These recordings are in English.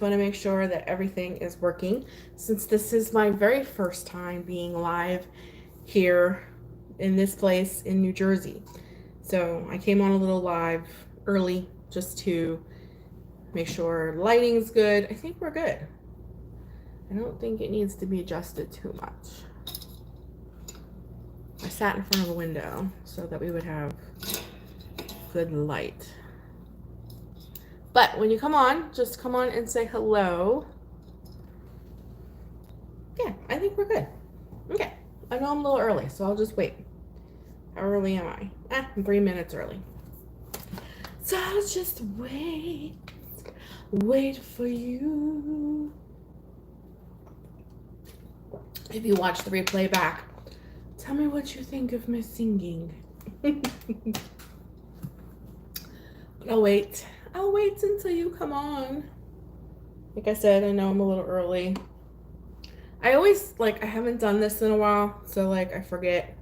want to make sure that everything is working since this is my very first time being live here in this place in New Jersey. So I came on a little live early just to make sure lighting's good. I think we're good. I don't think it needs to be adjusted too much. I sat in front of a window so that we would have good light. But when you come on, just come on and say hello. Yeah, I think we're good. Okay. I know I'm a little early, so I'll just wait. How early am I? I'm 3 minutes early. So I'll just wait for you. If you watch the replay back, tell me what you think of my singing. I'll wait until you come on. Like I said, I know I'm a little early. I always, I haven't done this in a while, so, I forget.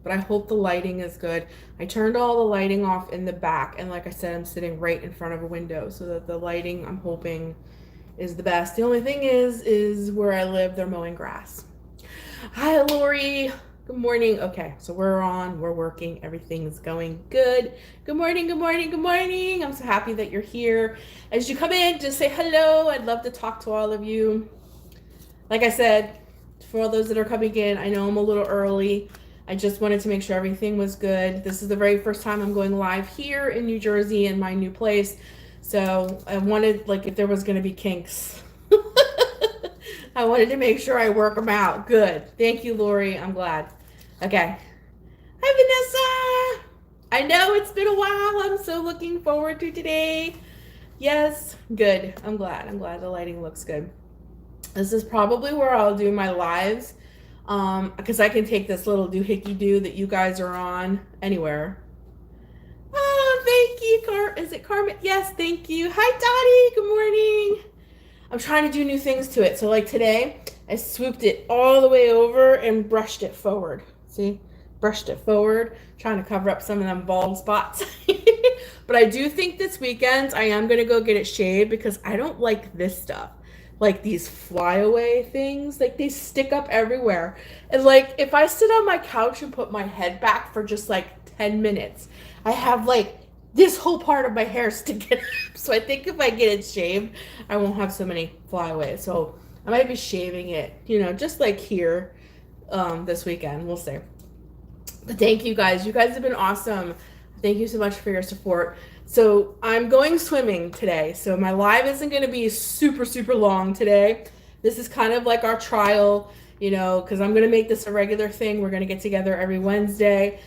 But I hope the lighting is good. I turned all the lighting off in the back, and like I said, I'm sitting right in front of a window, so that the lighting, I'm hoping, is the best. The only thing is where I live, they're mowing grass. Hi, Lori. Good morning. Okay, so we're on. We're working. Everything's going good. Good morning, good morning, good morning. I'm so happy that you're here. As you come in, just say hello. I'd love to talk to all of you. Like I said, for all those that are coming in, I know I'm a little early. I just wanted to make sure everything was good. This is the very first time I'm going live here in New Jersey in my new place. So I wanted, if there was going to be kinks, I wanted to make sure I work them out. Good. Thank you, Lori. I'm glad. Okay. Hi, Vanessa. I know it's been a while. I'm so looking forward to today. Yes. Good. I'm glad. The lighting looks good. This is probably where I'll do my lives. Because I can take this little doohickey-doo that you guys are on anywhere. Oh, thank you, is it Carmen? Yes, thank you. Hi, Dottie. Good morning. I'm trying to do new things to it. So, today, I swooped it all the way over and brushed it forward. See? Brushed it forward, trying to cover up some of them bald spots. But I do think this weekend I am going to go get it shaved because I don't like this stuff. These flyaway things, they stick up everywhere. And if I sit on my couch and put my head back for just 10 minutes, I have this whole part of my hair sticking up. So I think if I get it shaved, I won't have so many flyaways. So I might be shaving it, just here this weekend. We'll see. But thank you guys. You guys have been awesome. Thank you so much for your support. So I'm going swimming today. So my live isn't going to be super, super long today. This is kind of our trial, because I'm going to make this a regular thing. We're going to get together every Wednesday.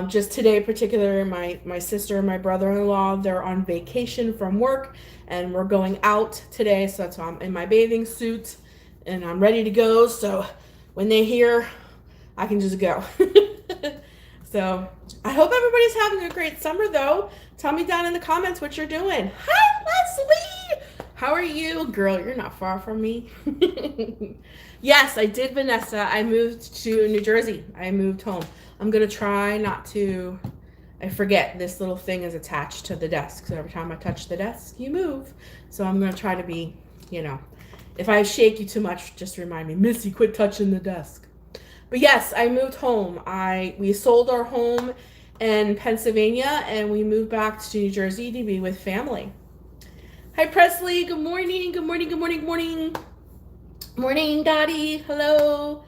Just today particular, my sister and my brother-in-law, they're on vacation from work, and we're going out today. So that's why I'm in my bathing suit, and I'm ready to go. So when they hear, I can just go. So I hope everybody's having a great summer, though. Tell me down in the comments what you're doing. Hi, Leslie. How are you? Girl, you're not far from me. Yes, I did, Vanessa. I moved to New Jersey. I moved home. I'm going to try not to... I forget this little thing is attached to the desk. So every time I touch the desk, you move. So I'm going to try to be, if I shake you too much, just remind me, Missy, quit touching the desk. But yes, I moved home. We sold our home in Pennsylvania, and we moved back to New Jersey to be with family. Hi, Presley. Good morning. Good morning. Good morning. Good morning. Morning, Dottie. Hello.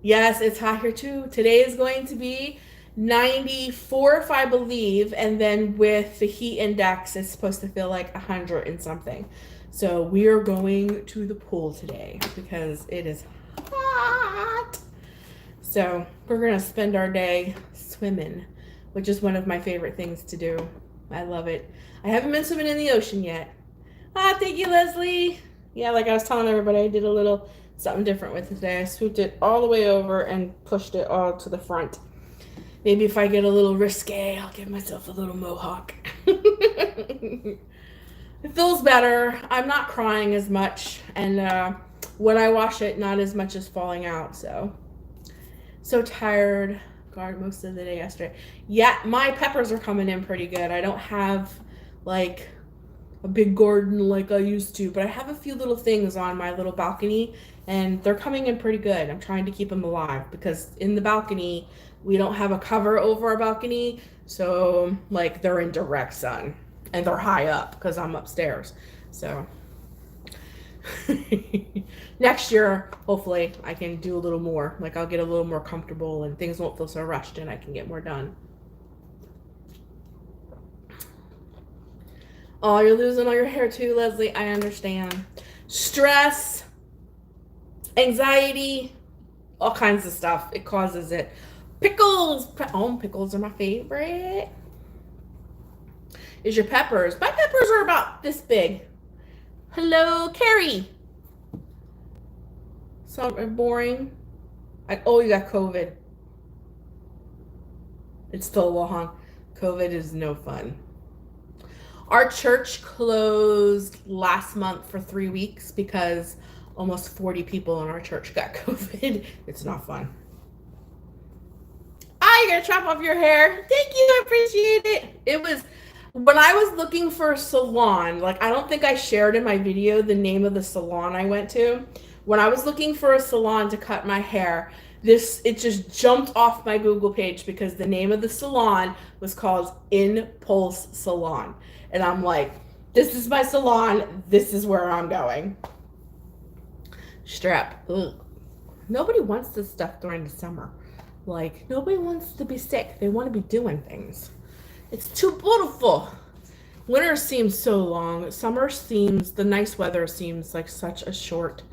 Yes, it's hot here too. Today is going to be 94, if I believe, and then with the heat index, it's supposed to feel 100 and something. So we are going to the pool today because it is hot. So we're going to spend our day swimming, which is one of my favorite things to do. I love it. I haven't been swimming in the ocean yet. Thank you, Leslie. Yeah, like I was telling everybody, I did a little something different with it today. I swooped it all the way over and pushed it all to the front. Maybe if I get a little risque, I'll give myself a little mohawk. It feels better. I'm not crying as much. And when I wash it, not as much as falling out. So tired. God, most of the day yesterday. Yeah, my peppers are coming in pretty good. I don't have a big garden like I used to, but I have a few little things on my little balcony and they're coming in pretty good. I'm trying to keep them alive because in the balcony, we don't have a cover over our balcony, so like they're in direct sun and they're high up because I'm upstairs. So next year, hopefully, I can do a little more. Like I'll get a little more comfortable and things won't feel so rushed and I can get more done. Oh, you're losing all your hair too, Leslie. I understand. Stress, anxiety, all kinds of stuff. It causes it. Pickles. Oh, pickles are my favorite. Is your peppers. My peppers are about this big. Hello, Carrie. So boring. Oh, you got COVID. It's still long. COVID is no fun. Our church closed last month for 3 weeks because almost 40 people in our church got COVID. It's not fun. You're gonna chop off your hair. Thank you, I appreciate it. It was when I was looking for a salon, like I don't think I shared in my video the name of the salon I went to. When I was looking for a salon to cut my hair, it just jumped off my Google page because the name of the salon was called Impulse Salon. And I'm like, this is my salon. This is where I'm going. Strep. Ugh. Nobody wants this stuff during the summer. Like, nobody wants to be sick. They want to be doing things. It's too beautiful. Winter seems so long. Summer seems, the nice weather seems like such a short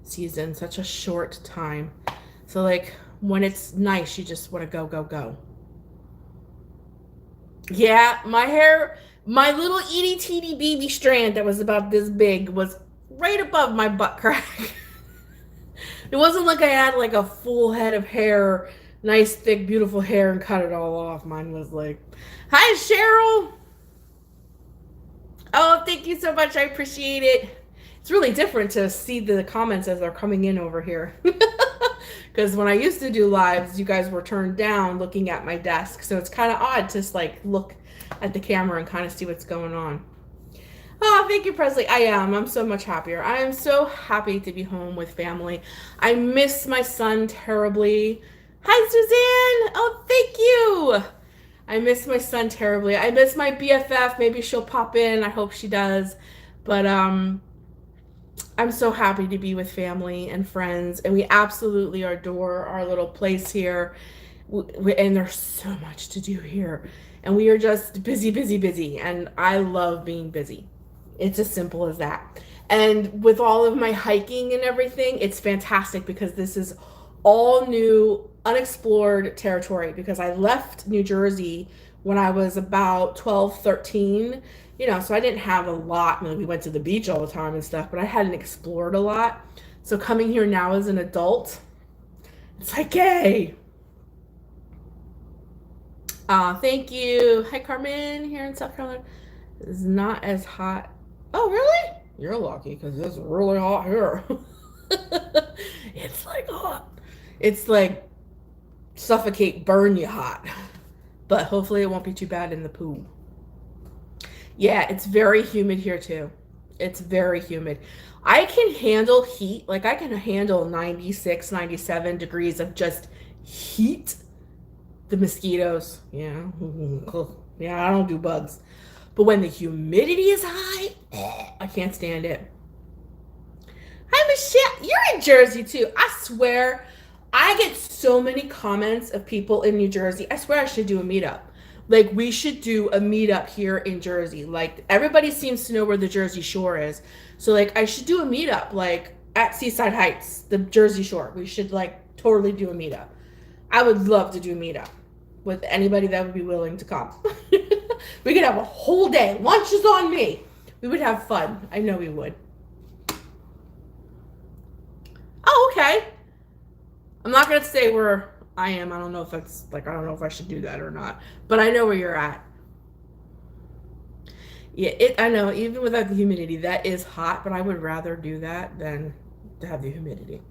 season, such a short time. So, like, when it's nice, you just want to go, go, go. Yeah, my hair, my little itty teeny baby strand that was about this big was right above my butt crack. It wasn't like I had like a full head of hair, nice, thick, beautiful hair and cut it all off. Mine was like, hi, Cheryl. Oh, thank you so much. I appreciate it. It's really different to see the comments as they're coming in over here. Because when I used to do lives, you guys were turned down looking at my desk. So it's kind of odd to like look at the camera and kind of see what's going on. Oh, thank you, Presley. I am. I'm so much happier. I am so happy to be home with family. I miss my son terribly. Hi, Suzanne. Oh, thank you. I miss my son terribly. I miss my BFF. Maybe she'll pop in. I hope she does. But I'm so happy to be with family and friends, and we absolutely adore our little place here. And there's so much to do here, and we are just busy, busy, busy. And I love being busy. It's as simple as that. And with all of my hiking and everything, it's fantastic because this is all new, unexplored territory because I left New Jersey when I was about 12, 13. You know, so I didn't have a lot. I mean, we went to the beach all the time and stuff, but I hadn't explored a lot. So coming here now as an adult, it's like, hey. Thank you. Hi, Carmen, here in South Carolina. It's not as hot. Oh, really? You're lucky because it's really hot here. It's like hot. It's like suffocate, burn you hot. But hopefully it won't be too bad in the pool. Yeah, it's very humid here too. It's very humid. I can handle heat. Like I can handle 96, 97 degrees of just heat. The mosquitoes, yeah. Yeah, I don't do bugs. But when the humidity is high, I can't stand it. Hi, Michelle. You're in Jersey too. I swear, I get so many comments of people in New Jersey. I swear I should do a meetup. Like, we should do a meetup here in Jersey. Like, everybody seems to know where the Jersey Shore is. So, like, I should do a meetup, like, at Seaside Heights, the Jersey Shore. We should, like, totally do a meetup. I would love to do a meetup with anybody that would be willing to come. We could have a whole day. Lunch is on me. We would have fun. I know we would. Oh, okay. I'm not going to say where I am. I don't know if that's, like, I don't know if I should do that or not. But I know where you're at. Yeah, I know, even without the humidity, that is hot, but I would rather do that than to have the humidity.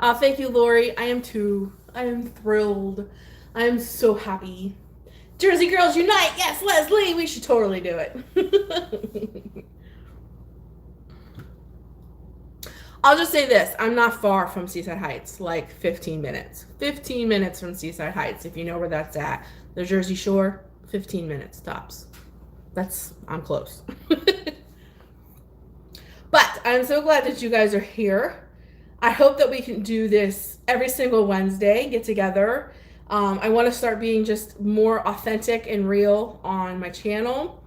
Thank you, Lori. I am too. I am thrilled. I am so happy Jersey girls unite. Yes, Leslie, we should totally do it. I'll just say this. I'm not far from Seaside Heights, like 15 minutes. 15 minutes from Seaside Heights, if you know where that's at. The Jersey Shore, 15 minutes tops. I'm close. But I'm so glad that you guys are here. I hope that we can do this every single Wednesday, get together. I want to start being just more authentic and real on my channel.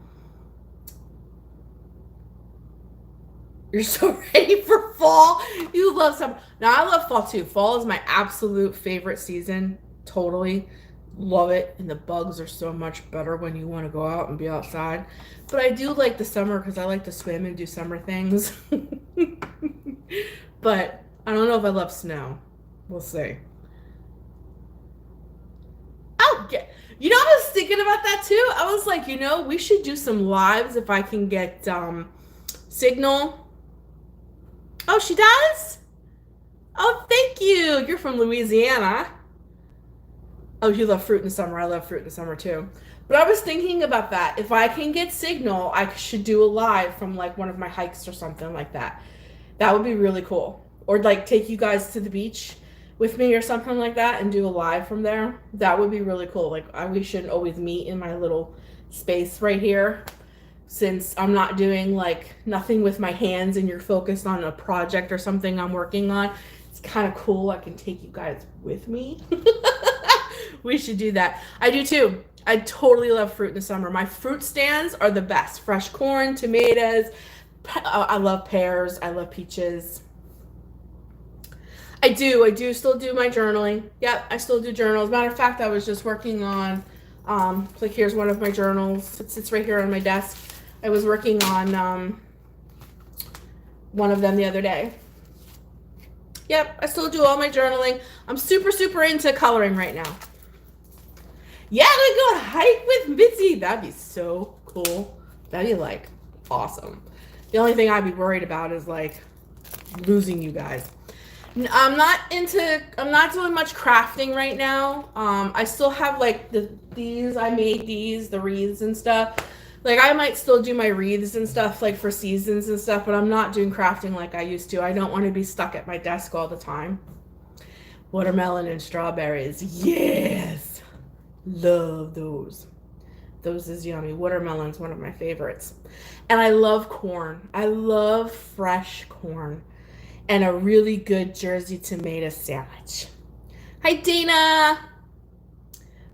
You're so ready for fall. You love summer. Now, I love fall too. Fall is my absolute favorite season. Totally love it. And the bugs are so much better when you want to go out and be outside. But I do like the summer because I like to swim and do summer things. But I don't know if I love snow. We'll see. Oh, you know, I was thinking about that too. I was like, you know, we should do some lives if I can get signal. Oh, she does? Oh, thank you. You're from Louisiana. Oh, you love fruit in the summer. I love fruit in the summer too. But I was thinking about that. If I can get signal, I should do a live from like one of my hikes or something like that. That would be really cool. Or like take you guys to the beach with me or something like that and do a live from there. That would be really cool. Like we shouldn't always meet in my little space right here. Since I'm not doing like nothing with my hands and you're focused on a project or something I'm working on, it's kind of cool. I can take you guys with me. We should do that. I do too. I totally love fruit in the summer. My fruit stands are the best. Fresh corn, tomatoes. I love pears. I love peaches. I do still do my journaling. Yep, I still do journals. Matter of fact, I was just working on, like here's one of my journals. It sits right here on my desk. I was working on one of them the other day. Yep, I still do all my journaling. I'm super, super into coloring right now. Yeah, we go hike with Mitzi. That'd be so cool. That'd be like awesome. The only thing I'd be worried about is like losing you guys. I'm not doing much crafting right now. I still have like I made these, the wreaths and stuff. Like I might still do my wreaths and stuff like for seasons and stuff, but I'm not doing crafting like I used to. I don't want to be stuck at my desk all the time. Watermelon and strawberries. Yes. Love those. Those is yummy. Watermelon's one of my favorites. And I love corn. I love fresh corn. And a really good Jersey tomato sandwich. Hi, Dana.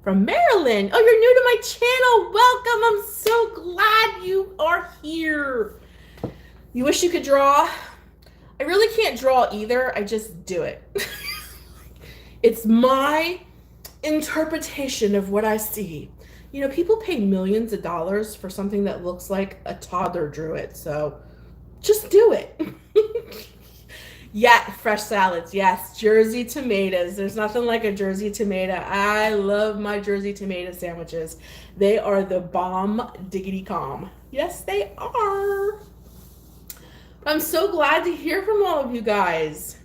From Maryland. Oh, you're new to my channel. Welcome. I'm so glad you are here. You wish you could draw? I really can't draw either. I just do it. It's my interpretation of what I see. You know, people pay millions of dollars for something that looks like a toddler drew it. So just do it. Yeah, fresh salads. Yes, Jersey tomatoes. There's nothing like a Jersey tomato. I love my Jersey tomato sandwiches. They are the bomb diggity calm. Yes, they are. I'm so glad to hear from all of you guys.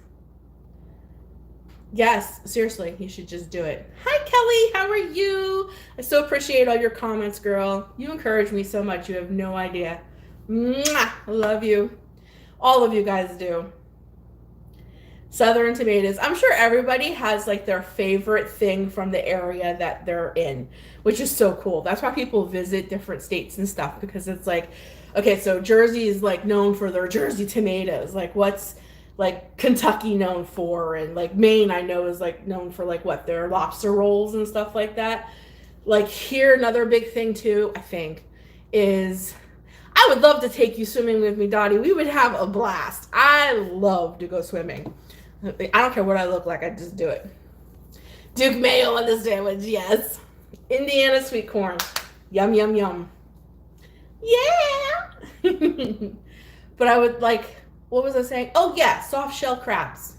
Yes, seriously, you should just do it. Hi, Kelly. How are you? I so appreciate all your comments, girl. You encourage me so much. You have no idea. Mwah! I love you. All of you guys do. Southern tomatoes. I'm sure everybody has like their favorite thing from the area that they're in, which is so cool. That's why people visit different states and stuff, because it's like, okay, so Jersey is like known for their Jersey tomatoes. Like what's like Kentucky known for, and like Maine I know is like known for like what, their lobster rolls and stuff like that. Like here, another big thing too, I think, is I would love to take you swimming with me, Dottie. We would have a blast. I love to go swimming. I don't care what I look like, I just do it. Duke mayo on the sandwich, yes. Indiana sweet corn. Yum, yum, yum. Yeah! But I would like, what was I saying? Oh yeah, soft shell crabs.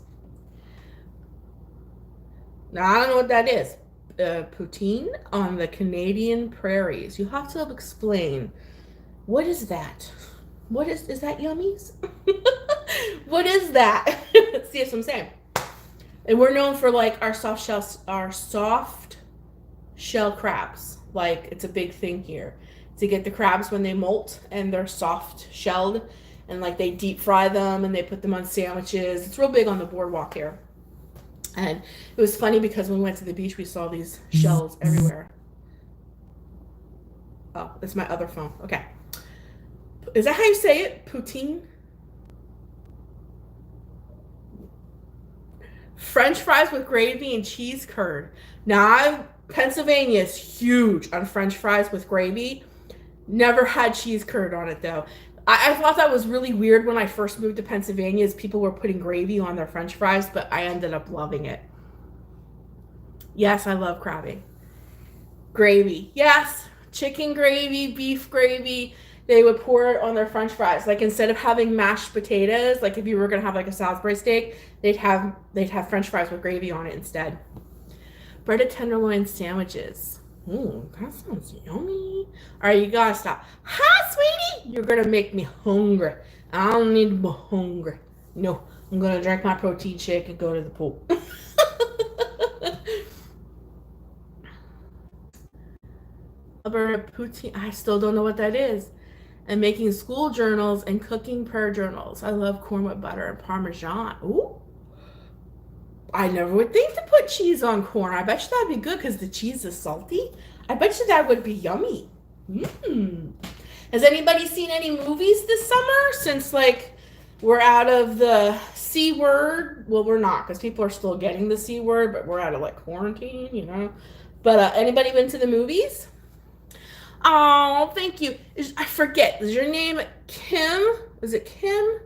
Now I don't know what that is. Poutine on the Canadian prairies. You have to explain. What is that? What is that yummies? What is that? See what I'm saying? And we're known for like our soft shell crabs. like it's a big thing here to get the crabs when they molt and they're soft shelled, and like they deep fry them and they put them on sandwiches. It's real big on the boardwalk here. And it was funny because when we went to the beach, we saw these shells everywhere. Oh, it's my other phone. Okay. Is that how you say it? Poutine? French fries with gravy and cheese curd. Now, Pennsylvania is huge on French fries with gravy. Never had cheese curd on it, though. I thought that was really weird when I first moved to Pennsylvania, as people were putting gravy on their French fries, but I ended up loving it. Yes, I love crabbing. Gravy. Yes, chicken gravy, beef gravy. They would pour it on their French fries. Like instead of having mashed potatoes, like if you were gonna have like a Salisbury steak, they'd have French fries with gravy on it instead. Breaded tenderloin sandwiches. Ooh, that sounds yummy. All right, you gotta stop. Hi, sweetie. You're gonna make me hungry. I don't need to be hungry. No, I'm gonna drink my protein shake and go to the pool. Alberta poutine. I still don't know what that is. And making school journals and cooking prayer journals. I love corn with butter and Parmesan. Ooh. I never would think to put cheese on corn. I bet you that'd be good because the cheese is salty. I bet you that would be yummy. Has anybody seen any movies this summer since like we're out of the C word? Well, we're not because people are still getting the C word, but we're out of like quarantine, you know. But anybody been to the movies? Oh, thank you. I forget. Is your name Kim? Is it Kim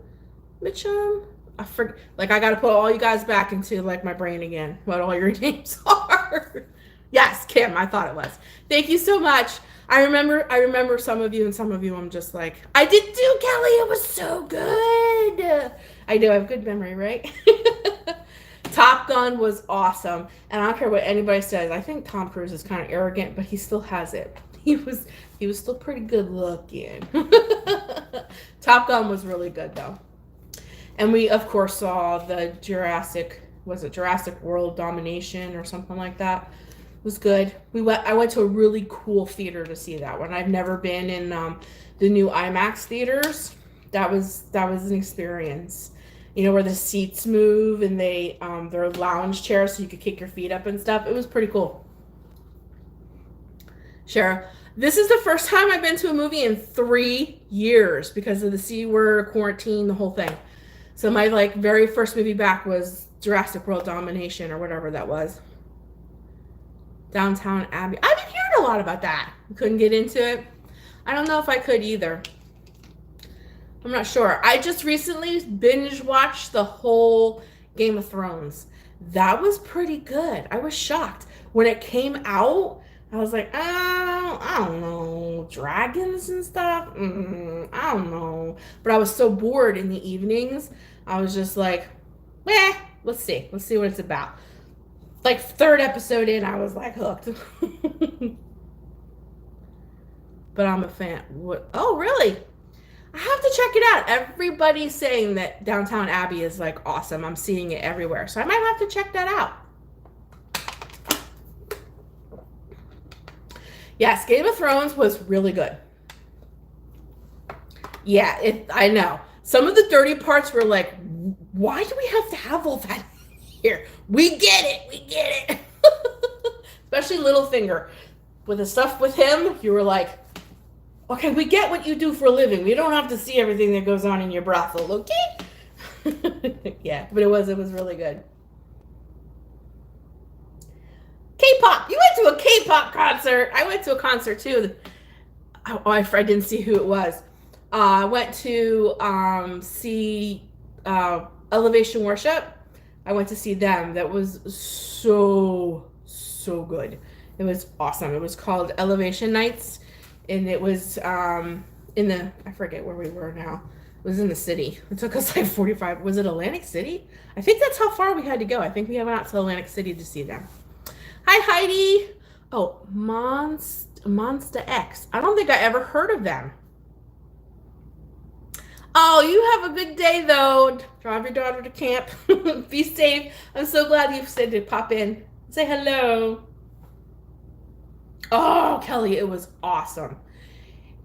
Mitchum? I forget. Like I got to put all you guys back into like my brain again. What all your names are? Yes, Kim. I thought it was. Thank you so much. I remember some of you, and some of you I'm just like, I did too, Kelly. It was so good. I do have good memory, right? Top Gun was awesome, and I don't care what anybody says. I think Tom Cruise is kind of arrogant, but he still has it. He was still pretty good looking. Top Gun was really good though. And we of course saw the Jurassic World Domination or something like that. It was good. I went to a really cool theater to see that one. I've never been in the new IMAX theaters. That was an experience. You know, where the seats move and they're lounge chairs so you could kick your feet up and stuff. It was pretty cool. Sure. This is the first time I've been to a movie in 3 years because of the C word, quarantine, the whole thing. So my like very first movie back was Jurassic World Domination or whatever that was. Downtown Abbey. I've been hearing a lot about that. Couldn't get into it. I don't know if I could either. I'm not sure. I just recently binge watched the whole Game of Thrones. That was pretty good. I was shocked. When it came out, I was like, I don't know, dragons and stuff? I don't know. But I was so bored in the evenings, I was just like, let's see what it's about. Like third episode in, I was like hooked. But I'm a fan. What? Oh, really? I have to check it out. Everybody's saying that Downtown Abbey is like awesome. I'm seeing it everywhere. So I might have to check that out. Yes, Game of Thrones was really good. Yeah, I know. Some of the dirty parts were like, why do we have to have all that here? We get it. Especially Littlefinger. With the stuff with him, you were like, okay, we get what you do for a living. We don't have to see everything that goes on in your brothel, okay? Yeah, but it was really good. K-pop. You went to a K-pop concert. I went to a concert too. I didn't see who it was. I went to see Elevation Worship. I went to see them. That was so good. It was awesome. It was called Elevation Nights, and it was I forget where we were now. It was in the city. It took us like 45. Was it Atlantic City? I think that's how far we had to go. I think we went out to Atlantic City to see them. Hi, Heidi. Oh, Monster X. I don't think I ever heard of them. Oh, you have a good day, though. Drive your daughter to camp. Be safe. I'm so glad you said to pop in. Say hello. Oh, Kelly, it was awesome.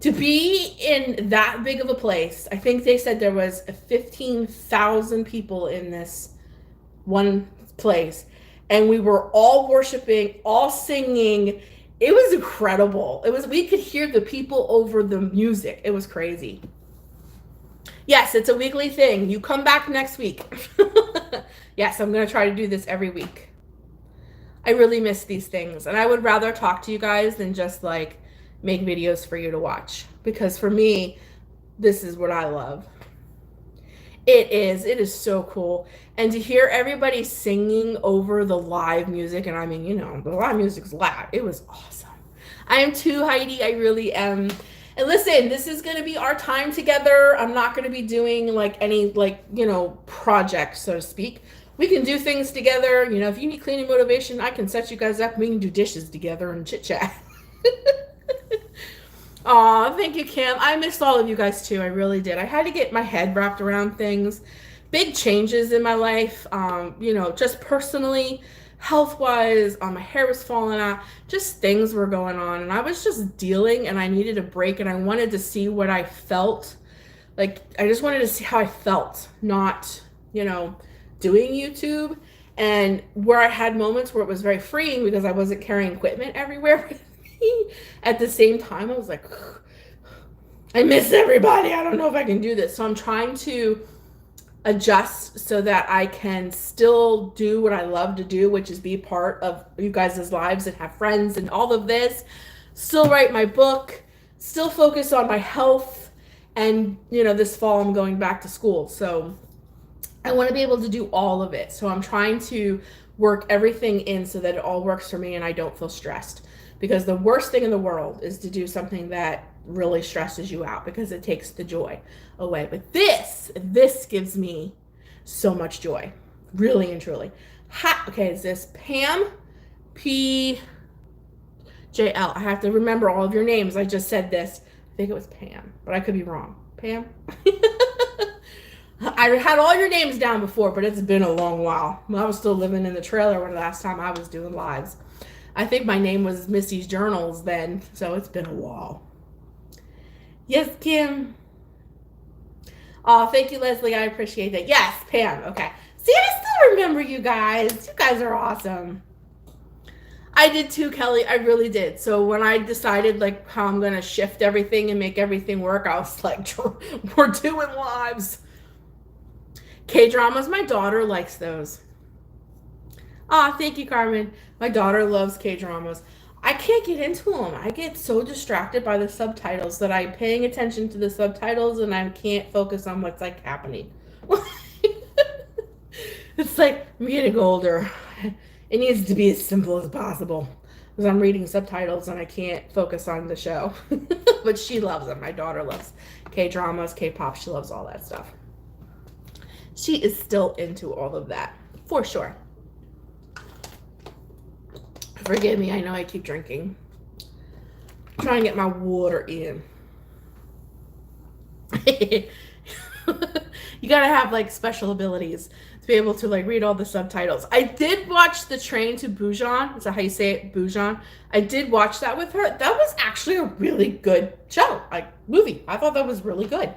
To be in that big of a place, I think they said there was 15,000 people in this one place, and we were all worshiping, all singing. It was incredible. We could hear the people over the music. It was crazy. Yes, it's a weekly thing. You come back next week. Yes, I'm going to try to do this every week. I really miss these things, and I would rather talk to you guys than just like make videos for you to watch, because for me, this is what I love. It is so cool. And to hear everybody singing over the live music, and I mean, the live music's loud. It was awesome. I am too, Heidi. I really am. And listen, this is going to be our time together. I'm not going to be doing like any project, so to speak. We can do things together. If you need cleaning motivation, I can set you guys up. We can do dishes together and chit chat. Aw, thank you, Kim. I missed all of you guys too. I really did. I had to get my head wrapped around things. Big changes in my life, just personally, health-wise. My hair was falling out. Just things were going on. And I was just dealing, and I needed a break, and I wanted to see what I felt. Like, I just wanted to see how I felt, not, doing YouTube. And where I had moments where it was very freeing because I wasn't carrying equipment everywhere with me. At the same time, I was like, I miss everybody. I don't know if I can do this. So I'm trying to adjust so that I can still do what I love to do, which is be part of you guys' lives and have friends and all of this. Still write my book, still focus on my health. And, this fall I'm going back to school. So I want to be able to do all of it. So I'm trying to work everything in so that it all works for me and I don't feel stressed. Because the worst thing in the world is to do something that really stresses you out, because it takes the joy away. But this gives me so much joy, really and truly. Okay, is this Pam P J L? I have to remember all of your names. I just said this. I think it was Pam, but I could be wrong. Pam? I had all your names down before, but it's been a long while. I was still living in the trailer when the last time I was doing lives. I think my name was Missy's Journals then, so it's been a while. Yes, Kim. Oh, thank you, Leslie. I appreciate that. Yes, Pam. Okay. See, I still remember you guys. You guys are awesome. I did too, Kelly. I really did. So when I decided like how I'm going to shift everything and make everything work, I was like, we're doing lives. K-dramas, my daughter likes those. Thank you, Carmen. My daughter loves K-dramas. I can't get into them. I get so distracted by the subtitles that I'm paying attention to the subtitles and I can't focus on what's like happening. It's like I'm getting older. It needs to be as simple as possible because I'm reading subtitles and I can't focus on the show. But she loves them. My daughter loves K-dramas, K-pop. She loves all that stuff. She is still into all of that, for sure. Forgive me, I know I keep drinking. I'm trying to get my water in. You gotta have like special abilities to be able to like read all the subtitles. I did watch The Train to Busan. Is that how you say it? Busan. I did watch that with her. That was actually a really good show, like movie. I thought that was really good.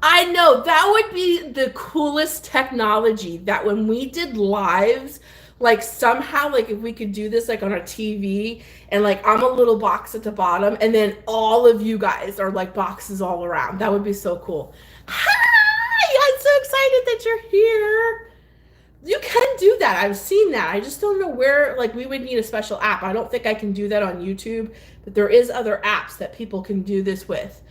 I know, that would be the coolest technology, that when we did lives, like somehow, like if we could do this like on our TV and like I'm a little box at the bottom and then all of you guys are like boxes all around. That would be so cool. Hi! I'm so excited that you're here. You can do that. I've seen that. I just don't know where, like we would need a special app. I don't think I can do that on YouTube, but there is other apps that people can do this with.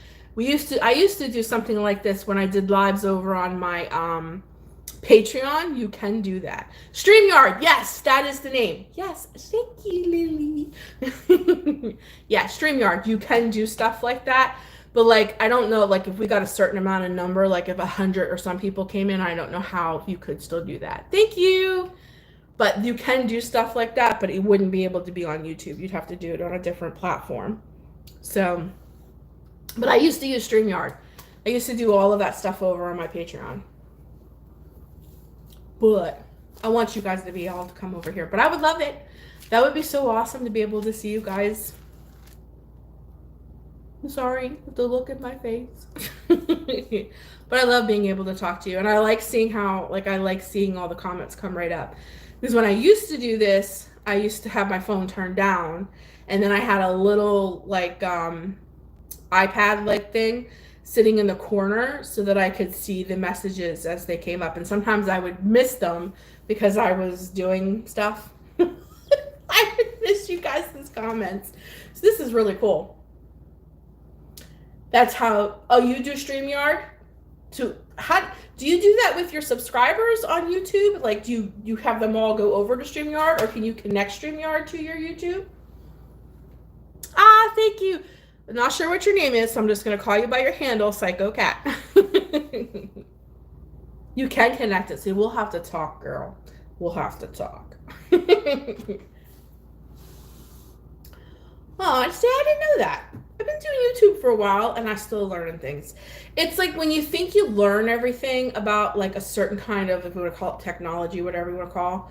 I used to do something like this when I did lives over on my Patreon. You can do that. StreamYard, yes, that is the name. Yes, thank you, Lily. Yeah, StreamYard, you can do stuff like that. But like, I don't know, like if we got a certain amount of number, like if 100 or some people came in, I don't know how you could still do that. Thank you. But you can do stuff like that, but it wouldn't be able to be on YouTube. You'd have to do it on a different platform. So... But I used to use StreamYard. I used to do all of that stuff over on my Patreon. But I want you guys to be able to come over here. But I would love it. That would be so awesome to be able to see you guys. I'm sorry with the look in my face. But I love being able to talk to you. And I like seeing how, like, I like seeing all the comments come right up. Because when I used to do this, I used to have my phone turned down. And then I had a little, like, iPad like thing sitting in the corner so that I could see the messages as they came up. And sometimes I would miss them because I was doing stuff. I would miss you guys' comments. So this is really cool. That's how. Oh, you do StreamYard? How do you do that with your subscribers on YouTube? Like, do you have them all go over to StreamYard, or can you connect StreamYard to your YouTube? Ah, thank you. I'm not sure what your name is, so I'm just gonna call you by your handle, Psycho Cat. You can connect it, so we'll have to talk, girl. We'll have to talk. Oh, see, I didn't know that. I've been doing YouTube for a while, and I still learning things. It's like when you think you learn everything about like a certain kind of, if we want to call it technology, whatever you want to call.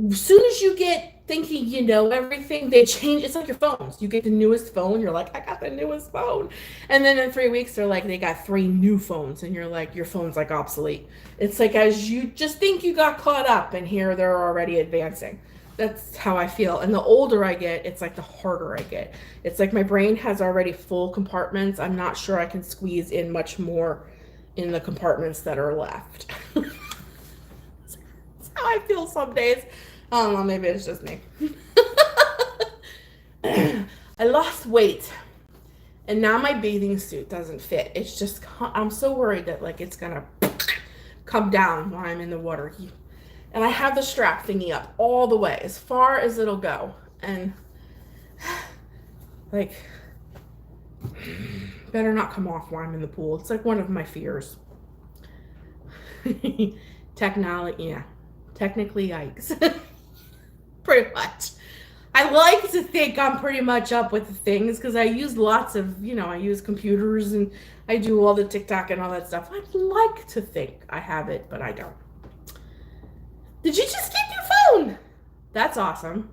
As soon as you get thinking you know everything, they change. It's like your phones. You get the newest phone, you're like, I got the newest phone. And then in 3 weeks, they're like, they got 3 new phones, and you're like, your phone's like obsolete. It's like as you just think you got caught up, and here they're already advancing. That's how I feel. And the older I get, it's like the harder I get. It's like my brain has already full compartments. I'm not sure I can squeeze in much more in the compartments that are left. That's how I feel some days. I don't know, maybe it's just me. I lost weight, and now my bathing suit doesn't fit. It's just, I'm so worried that like it's gonna come down while I'm in the water. And I have the strap thingy up all the way, as far as it'll go. And, like, better not come off while I'm in the pool. It's like one of my fears. Technically, yikes. Pretty much. I like to think I'm pretty much up with the things because I use lots of, I use computers and I do all the TikTok and all that stuff. I'd like to think I have it, but I don't. Did you just get your phone? That's awesome.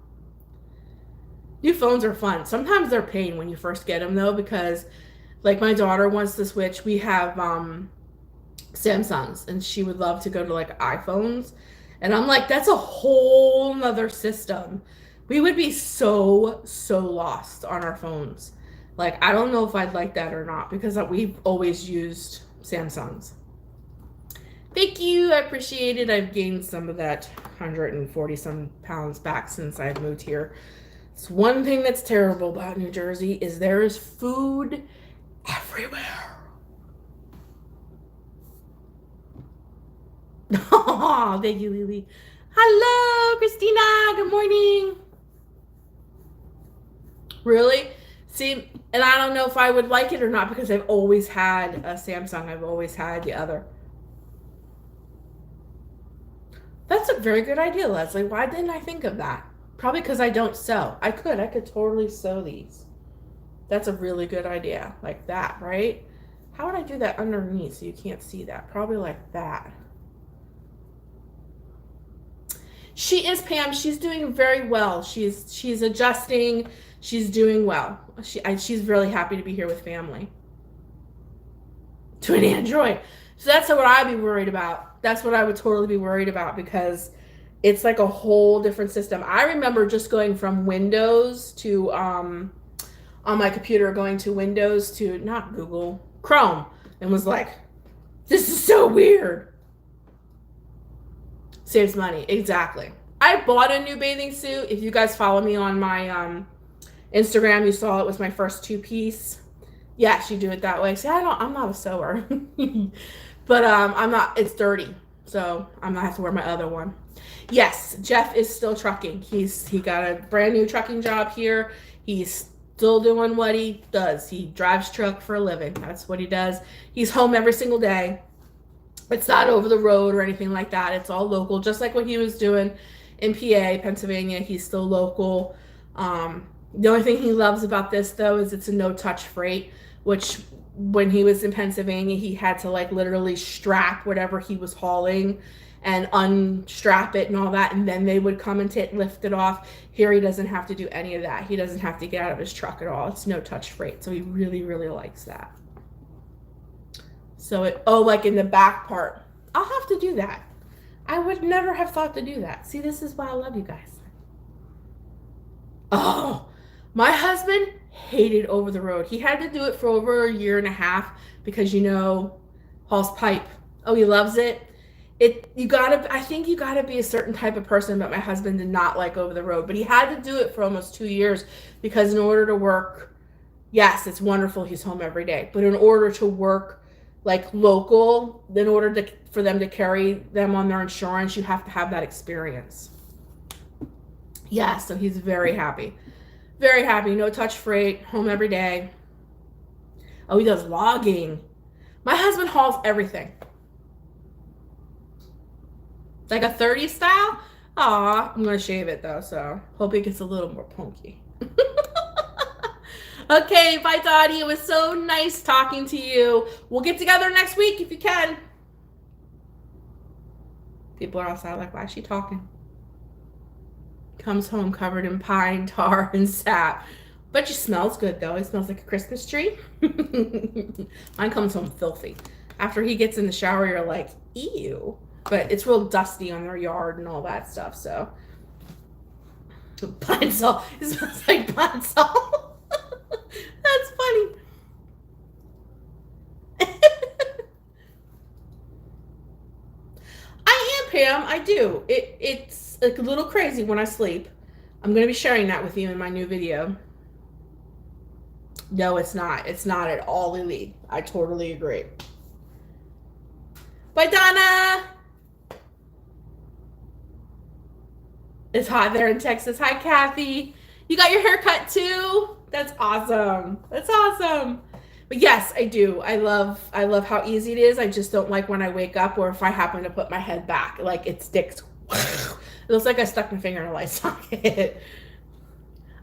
New phones are fun. Sometimes they're pain when you first get them, though, because, like, my daughter wants to switch. We have Samsungs, and she would love to go to, like, iPhones. And I'm like, that's a whole nother system. We would be so lost on our phones. Like, I don't know if I'd like that or not, because we've always used Samsungs. Thank you. I appreciate it. I've gained some of that 140 some pounds back since I've moved here. It's one thing that's terrible about New Jersey is there is food everywhere. Oh, thank you, Lily. Hello, Christina. Good morning. Really? See, and I don't know if I would like it or not because I've always had a Samsung. I've always had the other. That's a very good idea, Leslie. Why didn't I think of that? Probably because I don't sew. I could totally sew these. That's a really good idea. Like that, right? How would I do that underneath so you can't see that? Probably like that. She is, Pam. She's doing very well. She's adjusting. She's doing well. She's really happy to be here with family. To an Android. So that's what I'd be worried about. That's what I would totally be worried about because it's like a whole different system. I remember just going from Windows to, on my computer, going to Windows to, not Google, Chrome, and was like, this is so weird. Saves money. Exactly. I bought a new bathing suit. If you guys follow me on my Instagram, you saw it was my first 2-piece. Yes, you do it that way. See, I'm not a sewer. But I'm not, it's dirty. So I'm gonna have to wear my other one. Yes, Jeff is still trucking. He got a brand new trucking job here. He's still doing what he does. He drives truck for a living. That's what he does. He's home every single day. It's not over the road or anything like that. It's all local, just like what he was doing in PA, Pennsylvania. He's still local. The only thing he loves about this, though, is it's a no-touch freight, which when he was in Pennsylvania, he had to like literally strap whatever he was hauling and unstrap it and all that, and then they would come and lift it off. Here he doesn't have to do any of that. He doesn't have to get out of his truck at all. It's no touch freight, so he really, really likes that. So like in the back part, I'll have to do that. I would never have thought to do that. See, this is why I love you guys. Oh, my husband hated over the road. He had to do it for over a year and a half because, hauls pipe. Oh, he loves it. I think you gotta be a certain type of person, but my husband did not like over the road. But he had to do it for almost 2 years because in order to work, yes, it's wonderful he's home every day, but in order to work like local, in order for them to carry them on their insurance, you have to have that experience. Yeah, so he's very happy. Very happy. No touch freight, home every day. Oh, he does logging. My husband hauls everything. Like a 30 style? Aw, I'm going to shave it though, so hope it gets a little more punky. Okay, bye, Dottie. It was so nice talking to you. We'll get together next week if you can. People are outside like, why is she talking? Comes home covered in pine tar and sap. But she smells good, though. It smells like a Christmas tree. Mine comes home filthy. After he gets in the shower, you're like, ew. But it's real dusty on their yard and all that stuff, so. Pine salt. It smells like pine salt. That's funny. I am, Pam. I do. It's like a little crazy when I sleep. I'm going to be sharing that with you in my new video. No, it's not. It's not at all elite. I totally agree. Bye, Donna. It's hot there in Texas. Hi, Kathy. You got your hair cut too? That's awesome. That's awesome. But yes, I do. I love how easy it is. I just don't like when I wake up or if I happen to put my head back. Like it sticks. It looks like I stuck my finger in a light socket.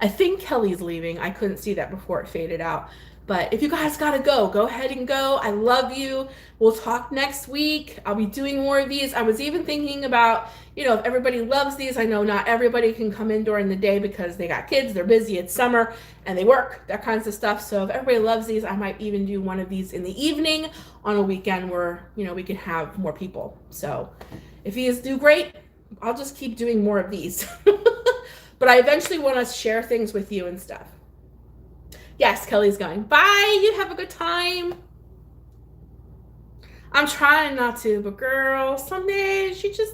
I think Kelly's leaving. I couldn't see that before it faded out. But if you guys gotta go ahead and go. I love you. We'll talk next week. I'll be doing more of these. I was even thinking about, if everybody loves these. I know not everybody can come in during the day because they got kids, they're busy, it's summer, and they work, that kinds of stuff. So if everybody loves these, I might even do one of these in the evening on a weekend where, we can have more people. So if these do great, I'll just keep doing more of these. But I eventually want to share things with you and stuff. Yes, Kelly's going. Bye. You have a good time. I'm trying not to, but girl, some days you just,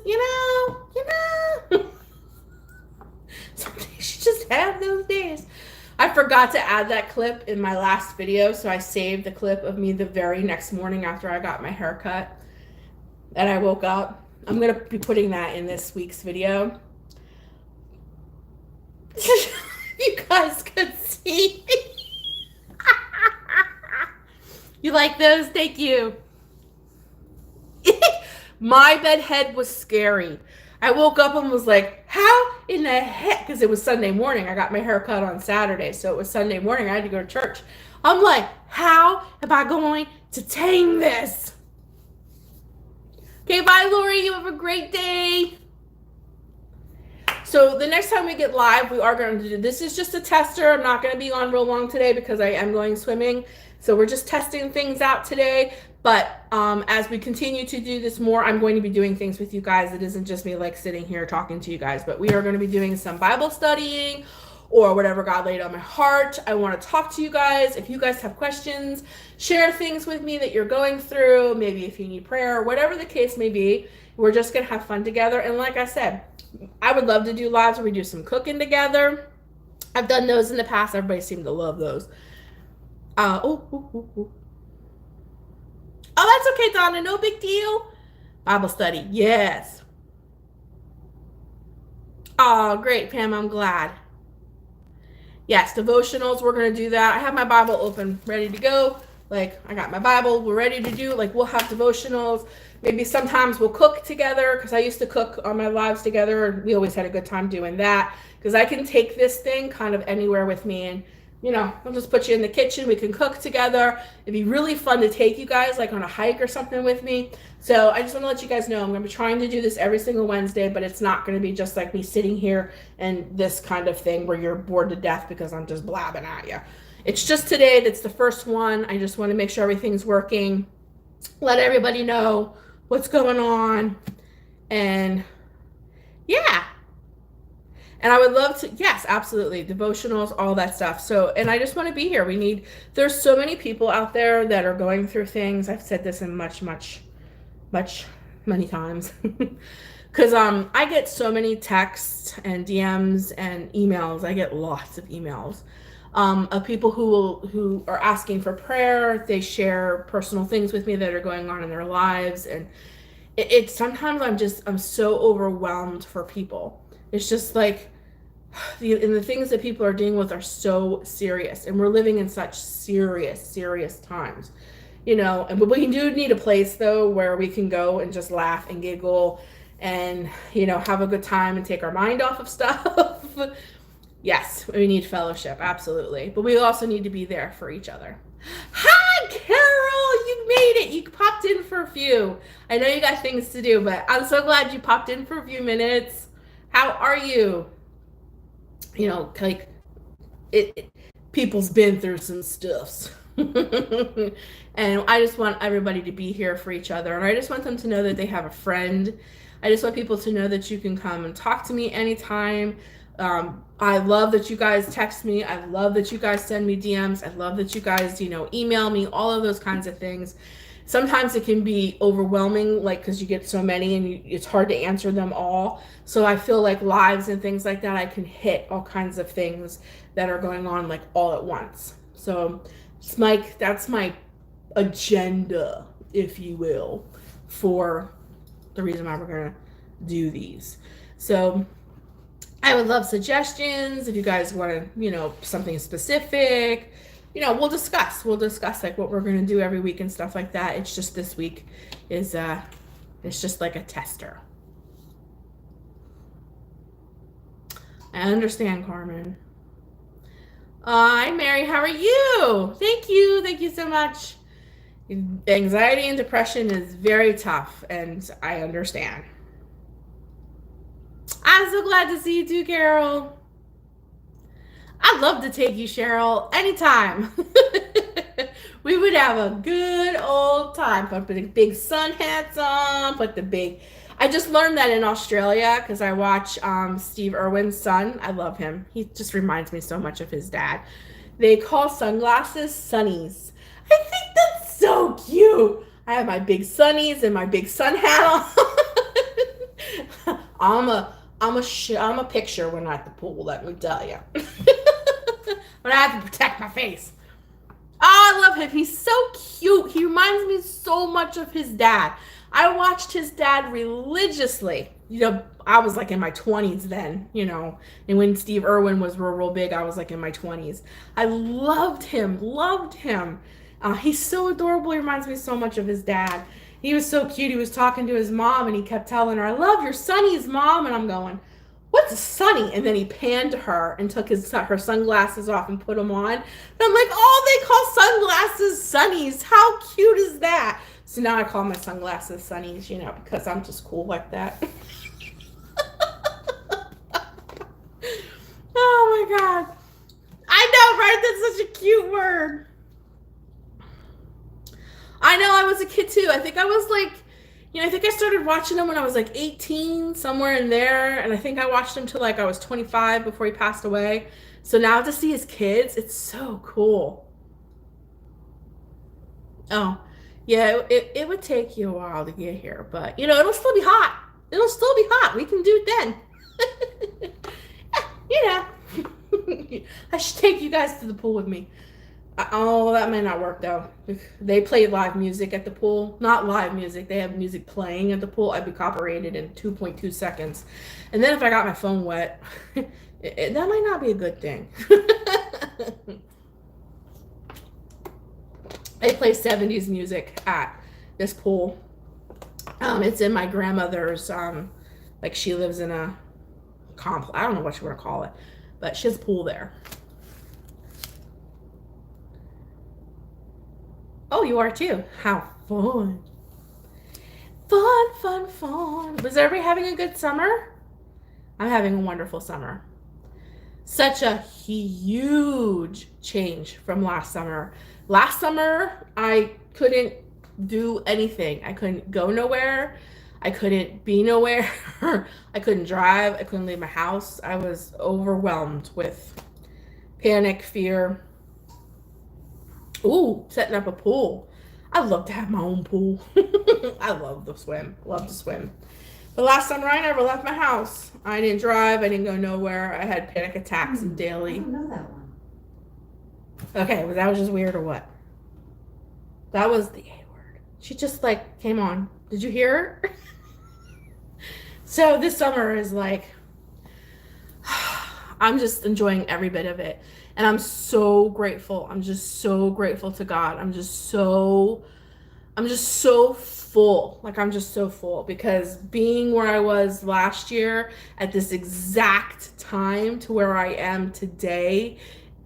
some days you just have those days. I forgot to add that clip in my last video, so I saved the clip of me the very next morning after I got my hair cut and I woke up. I'm going to be putting that in this week's video. You guys could see. You like those? Thank you. My bed head was scary. I woke up and was like, how in the heck? Because it was Sunday morning. I got my hair cut on Saturday, so it was Sunday morning. I had to go to church. I'm like, how am I going to tame this? Okay, bye, Lori. You have a great day. So the next time we get live, we are going to do, this is just a tester. I'm not going to be on real long today because I am going swimming. So we're just testing things out today. But as we continue to do this more, I'm going to be doing things with you guys. It isn't just me like sitting here talking to you guys, but we are going to be doing some Bible studying or whatever God laid on my heart. I want to talk to you guys. If you guys have questions, share things with me that you're going through. Maybe if you need prayer, whatever the case may be, we're just going to have fun together. And like I said, I would love to do lives where we do some cooking together. I've done those in the past. Everybody seemed to love those. Oh, that's okay, Donna. No big deal. Bible study. Yes. Oh, great, Pam. I'm glad. Yes, devotionals. We're going to do that. I have my Bible open, ready to go. Like, I got my Bible. We're ready to do. Like, we'll have devotionals. Maybe sometimes we'll cook together because I used to cook on my lives together. We always had a good time doing that because I can take this thing kind of anywhere with me. And you know, I'll just put you in the kitchen. We can cook together. It'd be really fun to take you guys like on a hike or something with me. So I just want to let you guys know I'm going to be trying to do this every single Wednesday, but it's not going to be just like me sitting here and this kind of thing where you're bored to death because I'm just blabbing at you. It's just today. That's the first one. I just want to make sure everything's working. Let everybody know what's going on. And yeah, and I would love to, yes, absolutely, devotionals, all that stuff. So, and I just want to be here. There's so many people out there that are going through things. I've said this in many times. Because I get so many texts and DMs and emails. I get lots of emails of people who are asking for prayer. They share personal things with me that are going on in their lives. And it's sometimes I'm so overwhelmed for people. It's just like, the things that people are dealing with are so serious, and we're living in such serious times, you know. But we do need a place though where we can go and just laugh and giggle and, you know, have a good time and take our mind off of stuff. Yes, we need fellowship, absolutely, but we also need to be there for each other. Hi, Carol, you made it. You popped in for a few. I know you got things to do, but I'm so glad you popped in for a few minutes. How are you? You know, like people's been through some stuffs. And I just want everybody to be here for each other, and I just want them to know that they have a friend. I just want people to know that you can come and talk to me anytime. I love that you guys text me. I love that you guys send me DMs. I love that you guys, you know, email me, all of those kinds of things. Sometimes it can be overwhelming, like, because you get so many and it's hard to answer them all. So I feel like lives and things like that, I can hit all kinds of things that are going on like all at once. So that's my agenda, if you will, for the reason why we're going to do these. So I would love suggestions if you guys want to, you know, something specific. You know, we'll discuss like what we're going to do every week and stuff like that. It's just this week is it's just like a tester. I understand, Carmen. Hi, Mary. How are you? Thank you so much. Anxiety and depression is very tough, and I understand. I'm so glad to see you too, Carol. I'd love to take you, Cheryl, anytime. We would have a good old time. Put the big sun hats on, I just learned that in Australia because I watch Steve Irwin's son. I love him. He just reminds me so much of his dad. They call sunglasses sunnies. I think that's so cute. I have my big sunnies and my big sun hat on. I'm a picture when I'm at the pool, let me tell you. But I have to protect my face. Oh, I love him. He's so cute. He reminds me so much of his dad. I watched his dad religiously. You know, I was like in my 20s then, you know. And when Steve Irwin was real big, I was like in my 20s. I loved him. He's so adorable. He reminds me so much of his dad. He was so cute. He was talking to his mom and he kept telling her, I love your sunnies, Mom. And I'm going, what's a sunny? And then he panned to her and took her sunglasses off and put them on. And I'm like, oh, they call sunglasses sunnies. How cute is that? So now I call my sunglasses sunnies, you know, because I'm just cool like that. Oh my God. I know, right? That's such a cute word. I know, I was a kid too. I think I was like, you know, I think I started watching him when I was like 18, somewhere in there. And I think I watched him till like I was 25 before he passed away. So now to see his kids, it's so cool. Oh, yeah, it would take you a while to get here. But, you know, it'll still be hot. We can do it then. You know, I should take you guys to the pool with me. Oh, that may not work though. If they play live music at the pool, not live music, they have music playing at the pool, I'd be copyrighted in 2.2 seconds. And then if I got my phone wet, that might not be a good thing. They play 70s music at this pool. It's in my grandmother's, like she lives in a complex, I don't know what you want to call it, but she has a pool there. you are too. How fun. Fun, fun, fun. Was everybody having a good summer? I'm having a wonderful summer. Such a huge change from last summer. Last summer, I couldn't do anything. I couldn't go nowhere. I couldn't be nowhere. I couldn't drive. I couldn't leave my house. I was overwhelmed with panic, fear. Ooh, setting up a pool. I'd love to have my own pool. I love to swim. Love to swim. But last summer, I never left my house. I didn't drive. I didn't go nowhere. I had panic attacks daily. I don't know that one. Okay, well, that was just weird or what? That was the A word. She just like came on. Did you hear her? So this summer is like, I'm just enjoying every bit of it. And I'm so grateful. I'm just so grateful to God. I'm just so full. Like, I'm just so full because being where I was last year at this exact time to where I am today,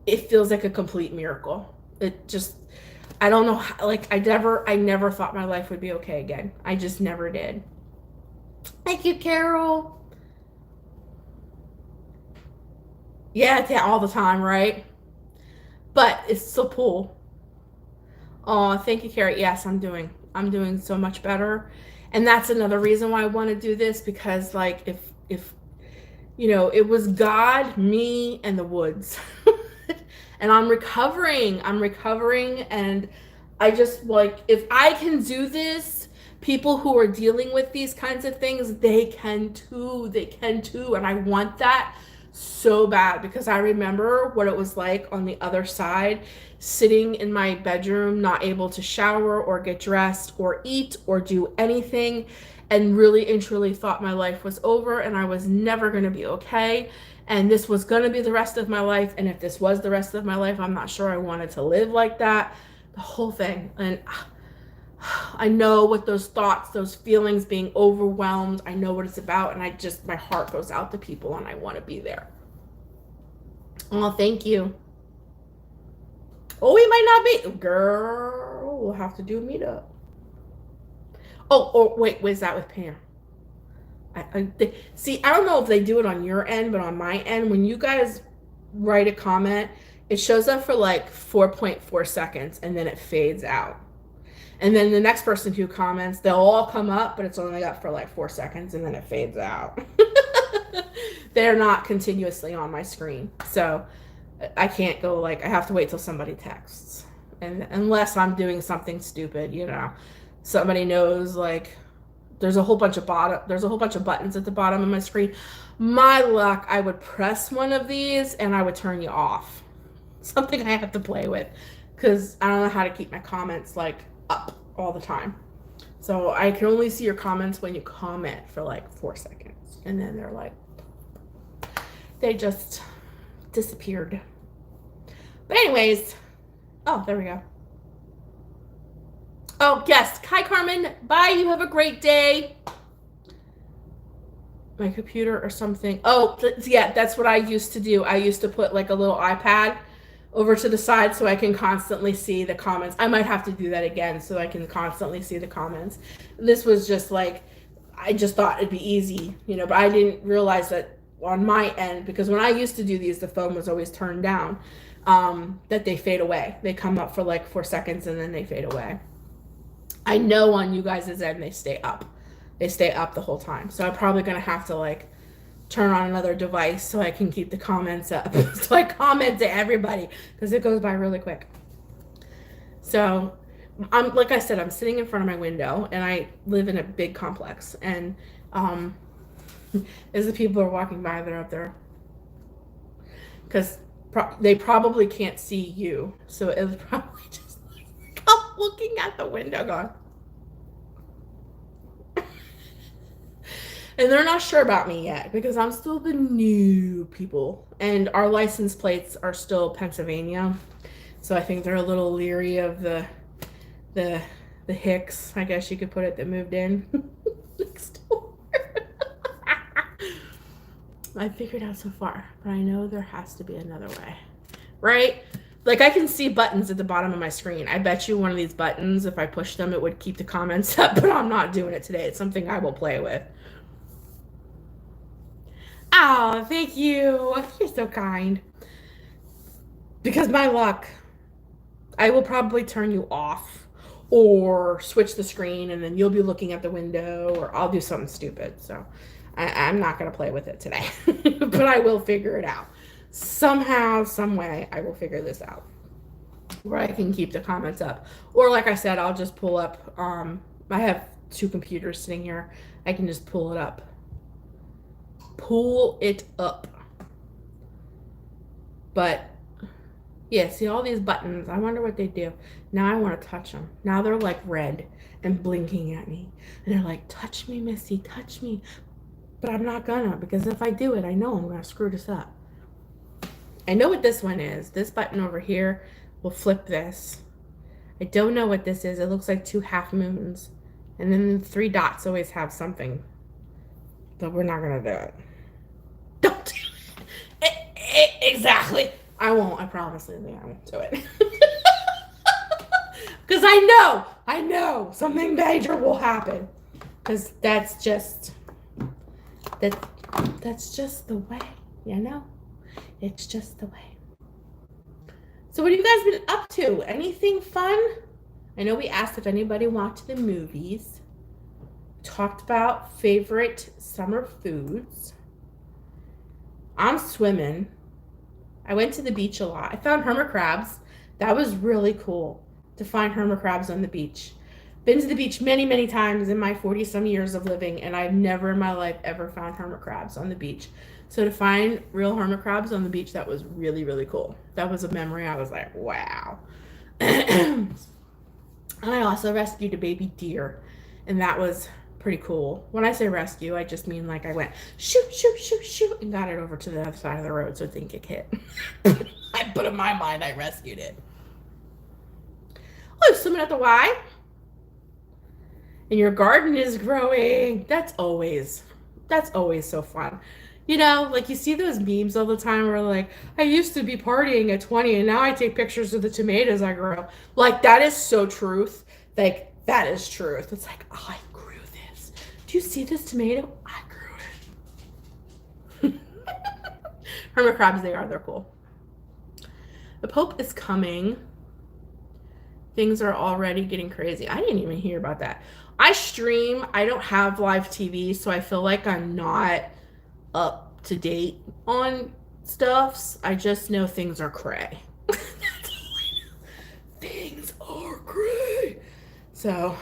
it feels like a complete miracle. It just, I don't know how, like, I never thought my life would be okay again. I just never did. Thank you, Carol. Yeah, it's all the time, right? But it's so cool. Oh, thank you, Carrie. Yes, I'm doing so much better. And that's another reason why I want to do this, because like if you know, it was God, me, and the woods. And I'm recovering. And I just like, if I can do this, people who are dealing with these kinds of things, they can too. And I want that so bad because I remember what it was like on the other side, sitting in my bedroom, not able to shower or get dressed or eat or do anything, and really and truly thought my life was over and I was never going to be okay. And this was going to be the rest of my life. And if this was the rest of my life, I'm not sure I wanted to live like that. The whole thing. And I know what those thoughts, those feelings, being overwhelmed, I know what it's about. And my heart goes out to people and I want to be there. Oh, thank you. Oh, we might not be. Girl, we'll have to do a meetup. Oh, wait, is that with Pam? See, I don't know if they do it on your end, but on my end, when you guys write a comment, it shows up for like 4.4 seconds and then it fades out. And then the next person who comments, they'll all come up, but it's only up for like 4 seconds and then it fades out. They're not continuously on my screen. So I can't go like, I have to wait till somebody texts. And unless I'm doing something stupid, you know, somebody knows like, there's a whole bunch of buttons at the bottom of my screen. My luck, I would press one of these and I would turn you off. Something I have to play with because I don't know how to keep my comments like up all the time. So I can only see your comments when you comment for like 4 seconds. And then they're like, they just disappeared. But anyways, oh, there we go. Oh, yes. Hi, Carmen. Bye. You have a great day. My computer or something. Oh, yeah, that's what I used to do. I used to put like a little iPad over to the side so I can constantly see the comments. I might have to do that again so I can constantly see the comments. This was just like, I just thought it'd be easy, you know, but I didn't realize that on my end, because when I used to do these, the phone was always turned down, that they fade away. They come up for like 4 seconds and then they fade away. I know on you guys' end, they stay up. They stay up the whole time. So I'm probably going to have to like turn on another device so I can keep the comments up. So I comment to everybody because it goes by really quick. So I'm, like I said, I'm sitting in front of my window and I live in a big complex. And as the people are walking by, they're up there. Because they probably can't see you. So it was probably just like I'm looking at the window going. And they're not sure about me yet because I'm still the new people. And our license plates are still Pennsylvania. So I think they're a little leery of the Hicks, I guess you could put it, that moved in next door. I figured out so far, but I know there has to be another way. Right? Like, I can see buttons at the bottom of my screen. I bet you one of these buttons, if I push them, it would keep the comments up, but I'm not doing it today. It's something I will play with. Oh, thank you. You're so kind. Because my luck, I will probably turn you off or switch the screen, and then you'll be looking at the window, or I'll do something stupid. So I'm not going to play with it today, but I will figure it out. Somehow, some way, I will figure this out where I can keep the comments up. Or like I said, I'll just pull up. I have 2 computers sitting here. I can just pull it up. Pull it up. But yeah, see all these buttons. I wonder what they do. Now I want to touch them. Now they're like red and blinking at me. And they're like, touch me, Missy, touch me. But I'm not gonna, because if I do it, I know I'm gonna screw this up. I know what this one is. This button over here will flip this. I don't know what this is. It looks like 2 half moons. And then the 3 dots always have something. But we're not gonna do it. Don't do it. Exactly. I won't. I promise, Lindsay, I won't do it. Because I know something major will happen. Because that's just the way, you know? It's just the way. So what have you guys been up to? Anything fun? I know we asked if anybody watched the movies. Talked about favorite summer foods. I'm swimming. I went to the beach a lot. I found hermit crabs. That was really cool to find hermit crabs on the beach. Been to the beach many, many times in my 40-some years of living, and I've never in my life ever found hermit crabs on the beach. So to find real hermit crabs on the beach, that was really, really cool. That was a memory. I was like, wow. And I also rescued a baby deer, and that was pretty cool. When I say rescue, I just mean like I went shoot, shoot, shoot, shoot, and got it over to the other side of the road so it didn't get hit. But in my mind, I rescued it. Oh, swimming at the Y. And your garden is growing. That's always so fun. You know, like you see those memes all the time where like, I used to be partying at 20 and now I take pictures of the tomatoes I grow. Like, that is so truth. Like, that is truth. It's like, oh, I grew this. Do you see this tomato? I grew it. Hermit crabs, they're cool. The Pope is coming. Things are already getting crazy. I didn't even hear about that. I stream. I don't have live TV, so I feel like I'm not up to date on stuffs. I just know things are cray. That's all I know. Things are cray. So,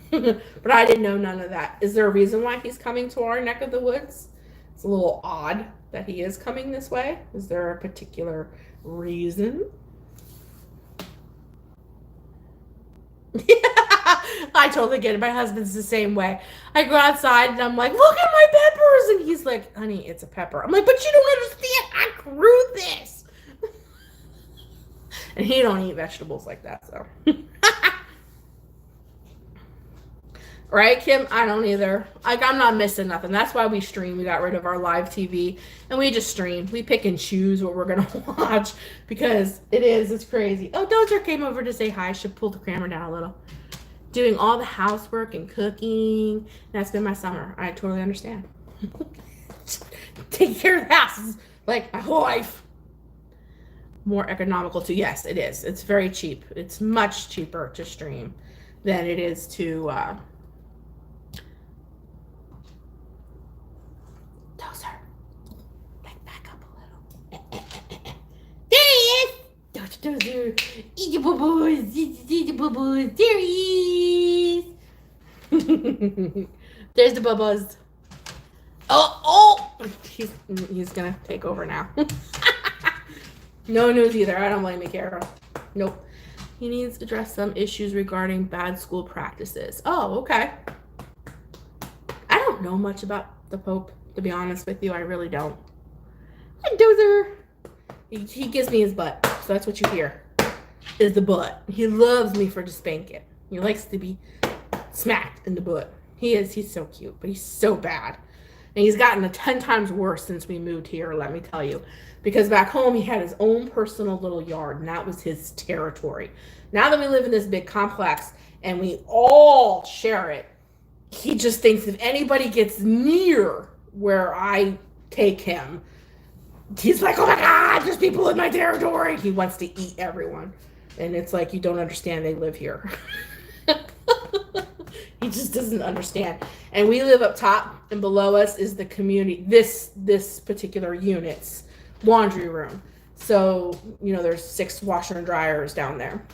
but I didn't know none of that. Is there a reason why he's coming to our neck of the woods? It's a little odd that he is coming this way. Is there a particular reason? I totally get it. My husband's the same way. I go outside and I'm like, look at my peppers. And he's like, honey, it's a pepper. I'm like, but you don't understand. I grew this. And he don't eat vegetables like that, so. Right, Kim? I don't either. Like, I'm not missing nothing. That's why we stream. We got rid of our live TV and we just stream. We pick and choose what we're going to watch because it's crazy. Oh, Dozer came over to say hi. Should pull the camera down a little. Doing all the housework and cooking. That's been my summer. I totally understand. Taking care of the house is like my whole life. More economical too. Yes, it is. It's very cheap. It's much cheaper to stream than it is to Dozer, back up a little. There he is. Dozer, eat the bubbles, eat the bubbles. There he is. There's the bubbles. Oh, he's gonna take over now. No news either. I don't blame you, Carol. Nope. He needs to address some issues regarding bad school practices. Oh, okay. I don't know much about the Pope, to be honest with you. I really don't. Hi, Dozer. He gives me his butt, so that's what you hear, is the butt. He loves me for to spank it. He likes to be smacked in the butt. He's so cute, but he's so bad. And he's gotten 10 times worse since we moved here, let me tell you. Because back home, he had his own personal little yard, and that was his territory. Now that we live in this big complex and we all share it, he just thinks if anybody gets near where I take him, he's like, oh my God, there's people in my territory. He wants to eat everyone. And it's like, you don't understand, they live here. He just doesn't understand. And we live up top, and below us is the community, this particular unit's laundry room. So, there's 6 washer and dryers down there.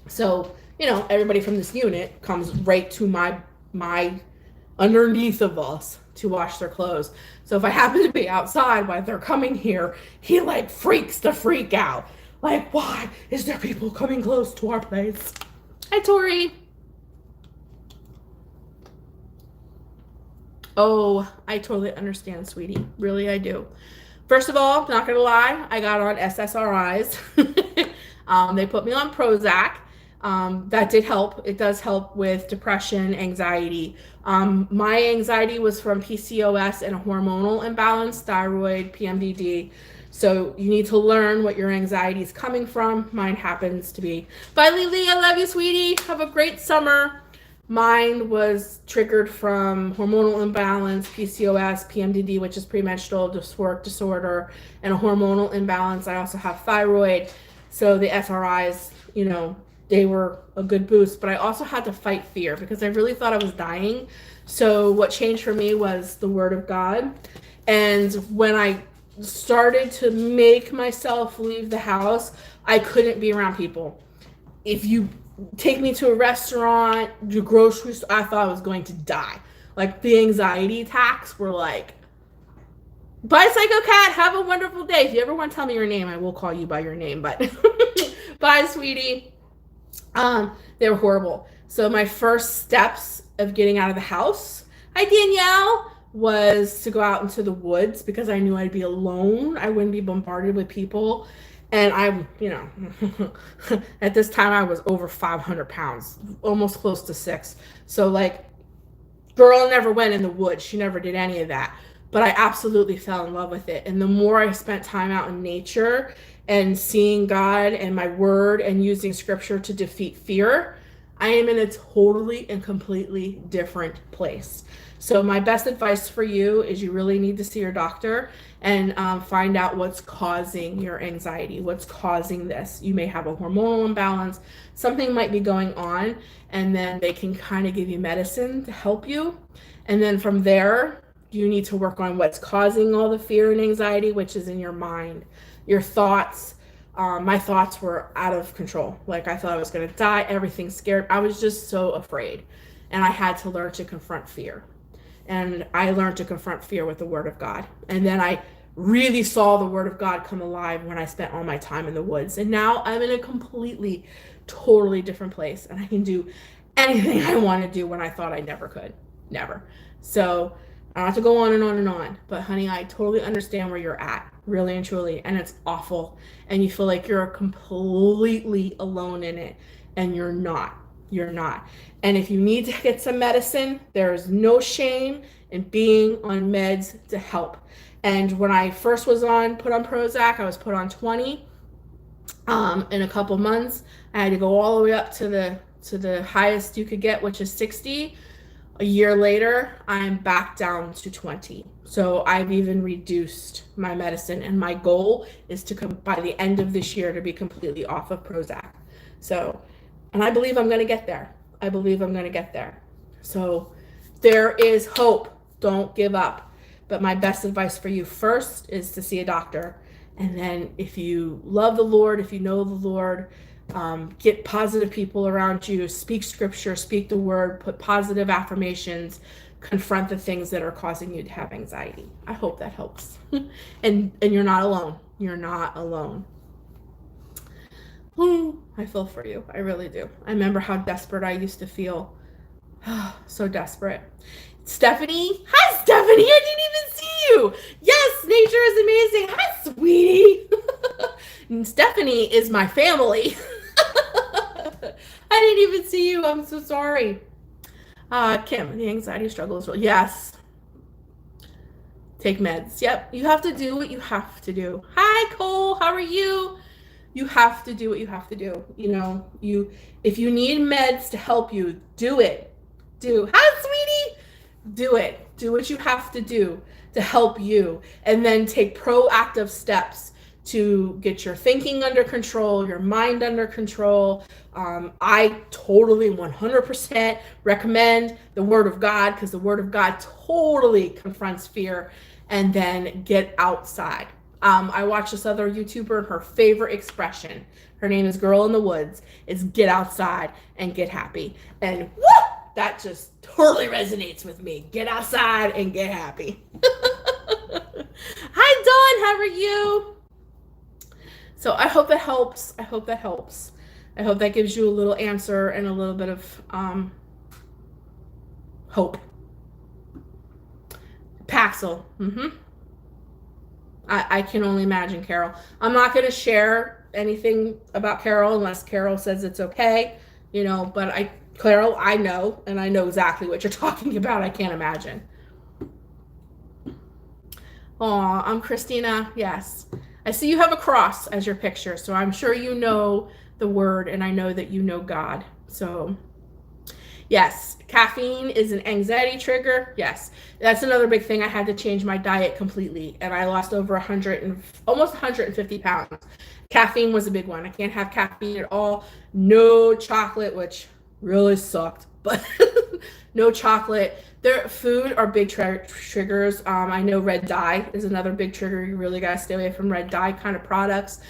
So, everybody from this unit comes right to my underneath of us to wash their clothes. So if I happen to be outside while they're coming here, he like freaks the freak out. Like, why is there people coming close to our place? Hi, Tori. Oh, I totally understand, sweetie. Really, I do. First of all, not gonna lie, I got on SSRIs. They put me on Prozac. That did help. It does help with depression, anxiety. My anxiety was from PCOS and a hormonal imbalance, thyroid, PMDD. So you need to learn what your anxiety is coming from. Mine happens to be. Bye, Lily. I love you, sweetie. Have a great summer. Mine was triggered from hormonal imbalance, PCOS, PMDD, which is premenstrual dysphoric disorder, and a hormonal imbalance. I also have thyroid. So the SRIs, they were a good boost, but I also had to fight fear because I really thought I was dying. So what changed for me was the Word of God. And when I started to make myself leave the house, I couldn't be around people. If you take me to a restaurant, the grocery store, I thought I was going to die. Like, the anxiety attacks were like, bye, Psycho Cat, have a wonderful day. If you ever want to tell me your name, I will call you by your name, but bye, sweetie. They were horrible. So my first steps of getting out of the house, hi, Danielle, was to go out into the woods because I knew I'd be alone. I wouldn't be bombarded with people. And I, at this time I was over 500 pounds, almost close to 6. So like, girl never went in the woods. She never did any of that. But I absolutely fell in love with it. And the more I spent time out in nature and seeing God and my word and using scripture to defeat fear, I am in a totally and completely different place. So my best advice for you is you really need to see your doctor and find out what's causing your anxiety, what's causing this. You may have a hormonal imbalance, something might be going on, and then they can kind of give you medicine to help you. And then from there, you need to work on what's causing all the fear and anxiety, which is in your mind, your thoughts. My thoughts were out of control. Like, I thought I was going to die, everything scared. I was just so afraid. And I had to learn to confront fear. And I learned to confront fear with the Word of God. And then I really saw the Word of God come alive when I spent all my time in the woods. And now I'm in a completely, totally different place. And I can do anything I want to do when I thought I never could. Never. So I don't have to go on and on and on. But honey, I totally understand where you're at, really and truly. And it's awful. And you feel like you're completely alone in it. And you're not. You're not. And if you need to get some medicine, there is no shame in being on meds to help. And when I first was put on Prozac, I was put on 20 in a couple months. I had to go all the way up to the highest you could get, which is 60. A year later, I'm back down to 20. So I've even reduced my medicine. And my goal is to come by the end of this year to be completely off of Prozac. So, and I believe I'm going to get there. I believe I'm going to get there. So there is hope. Don't give up. But my best advice for you first is to see a doctor. And then if you love the Lord, if you know the Lord, get positive people around you, speak scripture, speak the word, put positive affirmations, confront the things that are causing you to have anxiety. I hope that helps. and you're not alone. You're not alone. I feel for you. I really do. I remember how desperate I used to feel. So desperate. Stephanie. Hi, Stephanie. I didn't even see you. Yes, nature is amazing. Hi, sweetie. And Stephanie is my family. I didn't even see you. I'm so sorry. Kim, the anxiety struggle as well. Yes. Take meds. Yep. You have to do what you have to do. Hi, Cole. How are you? You have to do what you have to do. If you need meds to help you, do it. Hi, sweetie. Do it. Do what you have to do to help you, and then take proactive steps to get your thinking under control, your mind under control. I totally 100% recommend the Word of God, because the Word of God totally confronts fear. And then get outside. I watched this other YouTuber, and her favorite expression, her name is Girl in the Woods, is get outside and get happy. And woo, that just totally resonates with me. Get outside and get happy. Hi, Dawn. How are you? So I hope that helps. I hope that gives you a little answer and a little bit of hope. Paxil. I can only imagine, Carol. I'm not going to share anything about Carol unless Carol says it's okay, but Carol, I know, and I know exactly what you're talking about. I can't imagine. Aw, I'm Christina. Yes. I see you have a cross as your picture, so I'm sure you know the Word, and I know that you know God. So yes, caffeine is an anxiety trigger. Yes, that's another big thing. I had to change my diet completely, and I lost over almost 150 pounds. Caffeine was a big one. I can't have caffeine at all. No chocolate, which really sucked, but no chocolate. Their food are big triggers. I know red dye is another big trigger. You really got to stay away from red dye kind of products.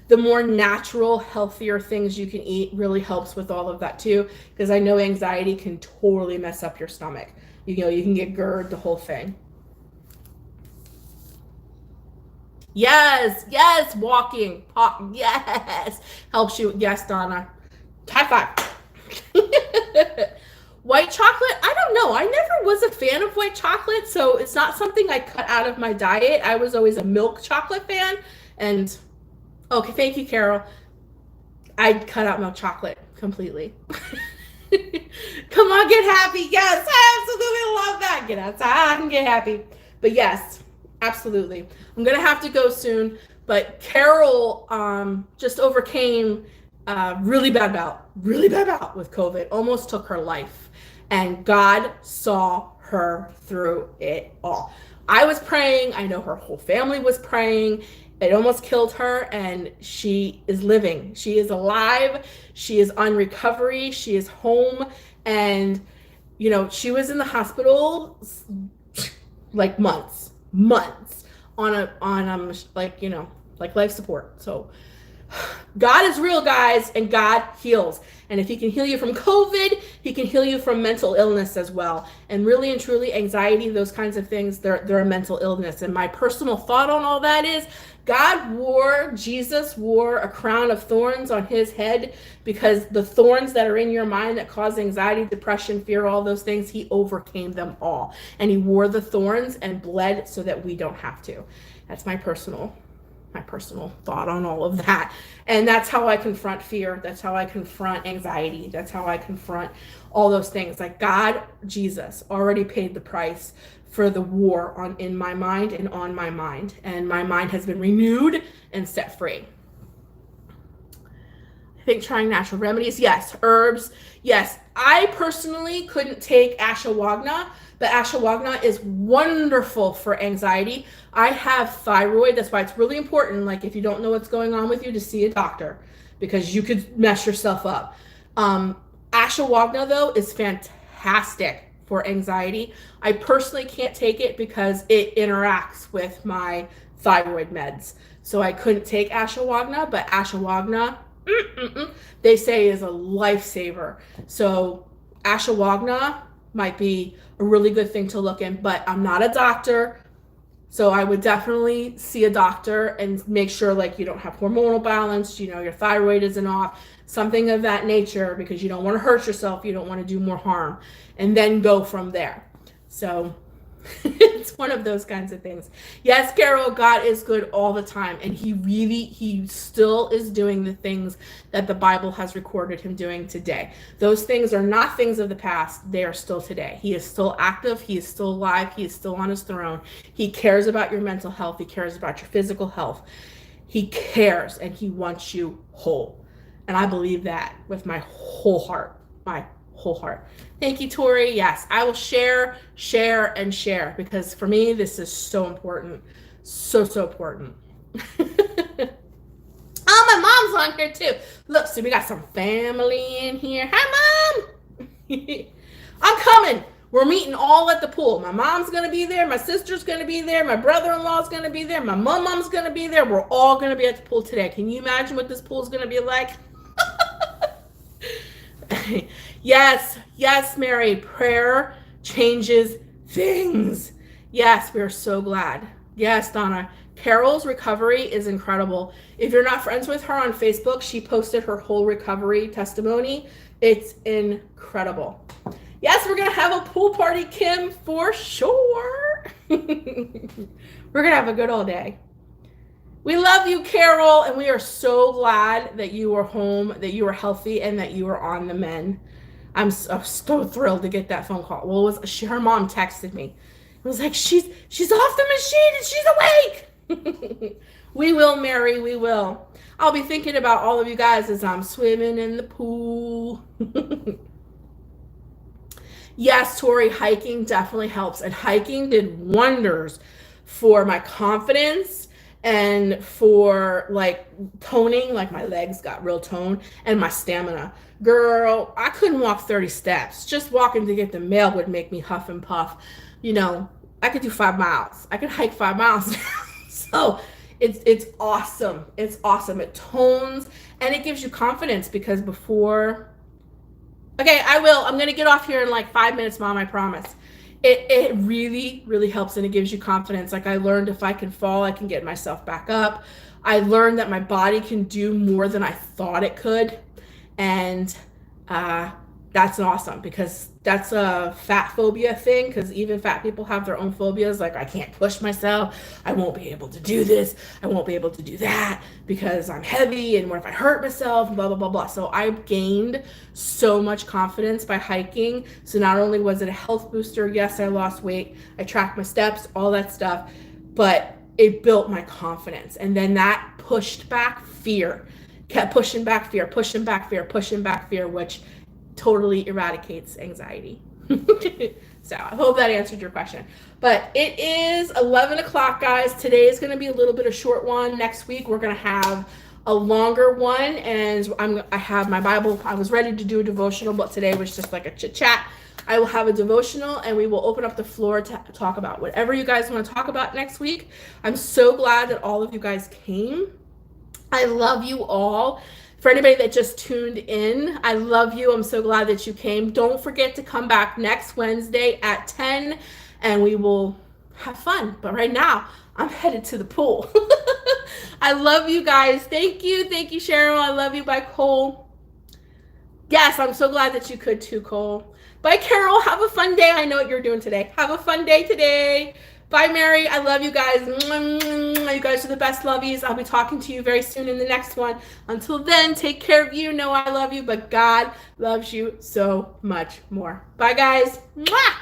The more natural, healthier things you can eat really helps with all of that too, because I know anxiety can totally mess up your stomach. You can get GERD, the whole thing. Yes, walking, yes, helps you. Yes, Donna. High five. White chocolate, I don't know. I never was a fan of white chocolate, so it's not something I cut out of my diet. I was always a milk chocolate fan, and okay, thank you, Carol. I'd cut out milk chocolate completely. Come on, get happy. Yes, I absolutely love that. Get outside and get happy. But yes, absolutely. I'm going to have to go soon, but Carol just overcame really bad bout with COVID. Almost took her life. And God saw her through it all. I was praying. I know her whole family was praying. It almost killed her, and she is living. She is alive. She is on recovery. She is home. And, she was in the hospital like months on life support. So God is real, guys, and God heals. And if he can heal you from COVID, he can heal you from mental illness as well. And really and truly, anxiety, those kinds of things, they're a mental illness. And my personal thought on all that is, Jesus wore a crown of thorns on his head, because the thorns that are in your mind that cause anxiety, depression, fear, all those things, he overcame them all. And he wore the thorns and bled so that we don't have to. That's my personal thought on all of that. And that's how I confront fear. That's how I confront anxiety. That's how I confront all those things. Like Jesus already paid the price for the war in my mind and on my mind. And my mind has been renewed and set free. I think trying natural remedies. Yes. Herbs. Yes. I personally couldn't take ashwagandha, but ashwagandha is wonderful for anxiety. I have thyroid. That's why it's really important, like if you don't know what's going on with you, to see a doctor, because you could mess yourself up. Ashwagandha, though, is fantastic for anxiety. I personally can't take it because it interacts with my thyroid meds. So I couldn't take ashwagandha, but ashwagandha, they say, is a lifesaver. So ashwagandha might be a really good thing to look in, but I'm not a doctor. So I would definitely see a doctor and make sure you don't have hormonal balance, your thyroid isn't off, something of that nature, because you don't want to hurt yourself. You don't want to do more harm, and then go from there. So It's one of those kinds of things. Yes, Carol, God is good all the time. And he still is doing the things that the Bible has recorded him doing today. Those things are not things of the past. They are still today. He is still active. He is still alive. He is still on his throne. He cares about your mental health. He cares about your physical health. He cares and he wants you whole. And I believe that with my whole heart. My whole heart. Thank you, Tori. Yes, I will share, and share because for me, this is so important. So important. Oh, my mom's on here too. Look, so we got some family in here. Hi, Mom. I'm coming. We're meeting all at the pool. My mom's going to be there. My sister's going to be there. My brother-in-law's going to be there. My mom's going to be there. We're all going to be at the pool today. Can you imagine what this pool is going to be like? Yes, Mary. Prayer changes things. Yes, we are so glad. Yes, Donna. Carol's recovery is incredible. If you're not friends with her on Facebook, she posted her whole recovery testimony. It's incredible. Yes, we're going to have a pool party, Kim, for sure. We're going to have a good old day. We love you, Carol, and we are so glad that you are home, that you are healthy, and that you are on the mend. I'm so thrilled to get that phone call. Well, her mom texted me. It was like, she's off the machine and she's awake. We will, Mary, we will. I'll be thinking about all of you guys as I'm swimming in the pool. Yes, Tori, hiking definitely helps. And hiking did wonders for my confidence and for like toning, like my legs got real toned and my stamina. Girl, I couldn't walk 30 steps. Just walking to get the mail would make me huff and puff. You know, I could do 5 miles. I could hike 5 miles. So it's awesome. It's awesome. It tones and it gives you confidence because before... Okay, I will. I'm going to get off here in like 5 minutes, Mom, I promise. It really, really helps and it gives you confidence. Like I learned if I can fall, I can get myself back up. I learned that my body can do more than I thought it could. And that's awesome because that's a fat phobia thing because even fat people have their own phobias. Like I can't push myself. I won't be able to do this. I won't be able to do that because I'm heavy and what if I hurt myself, blah, blah, blah, blah. So I gained so much confidence by hiking. So not only was it a health booster, yes, I lost weight, I tracked my steps, all that stuff, but it built my confidence. And then that pushed back fear, kept pushing back fear, which totally eradicates anxiety. So I hope that answered your question. But it is 11 o'clock, guys. Today is going to be a little bit of a short one. Next week, we're going to have a longer one. And I have my Bible. I was ready to do a devotional, but today was just like a chit chat. I will have a devotional and we will open up the floor to talk about whatever you guys want to talk about next week. I'm so glad that all of you guys came. I love you all. For anybody that just tuned in, I love you. I'm so glad that you came. Don't forget to come back next Wednesday at 10 and we will have fun. But right now, I'm headed to the pool. I love you guys. Thank you. Thank you, Cheryl. I love you. Bye, Cole. Yes, I'm so glad that you could too, Cole. Bye, Carol. Have a fun day. I know what you're doing today. Have a fun day today. Bye, Mary. I love you guys. You guys are the best lovies. I'll be talking to you very soon in the next one. Until then, take care of you. Know I love you, but God loves you so much more. Bye, guys. Mwah!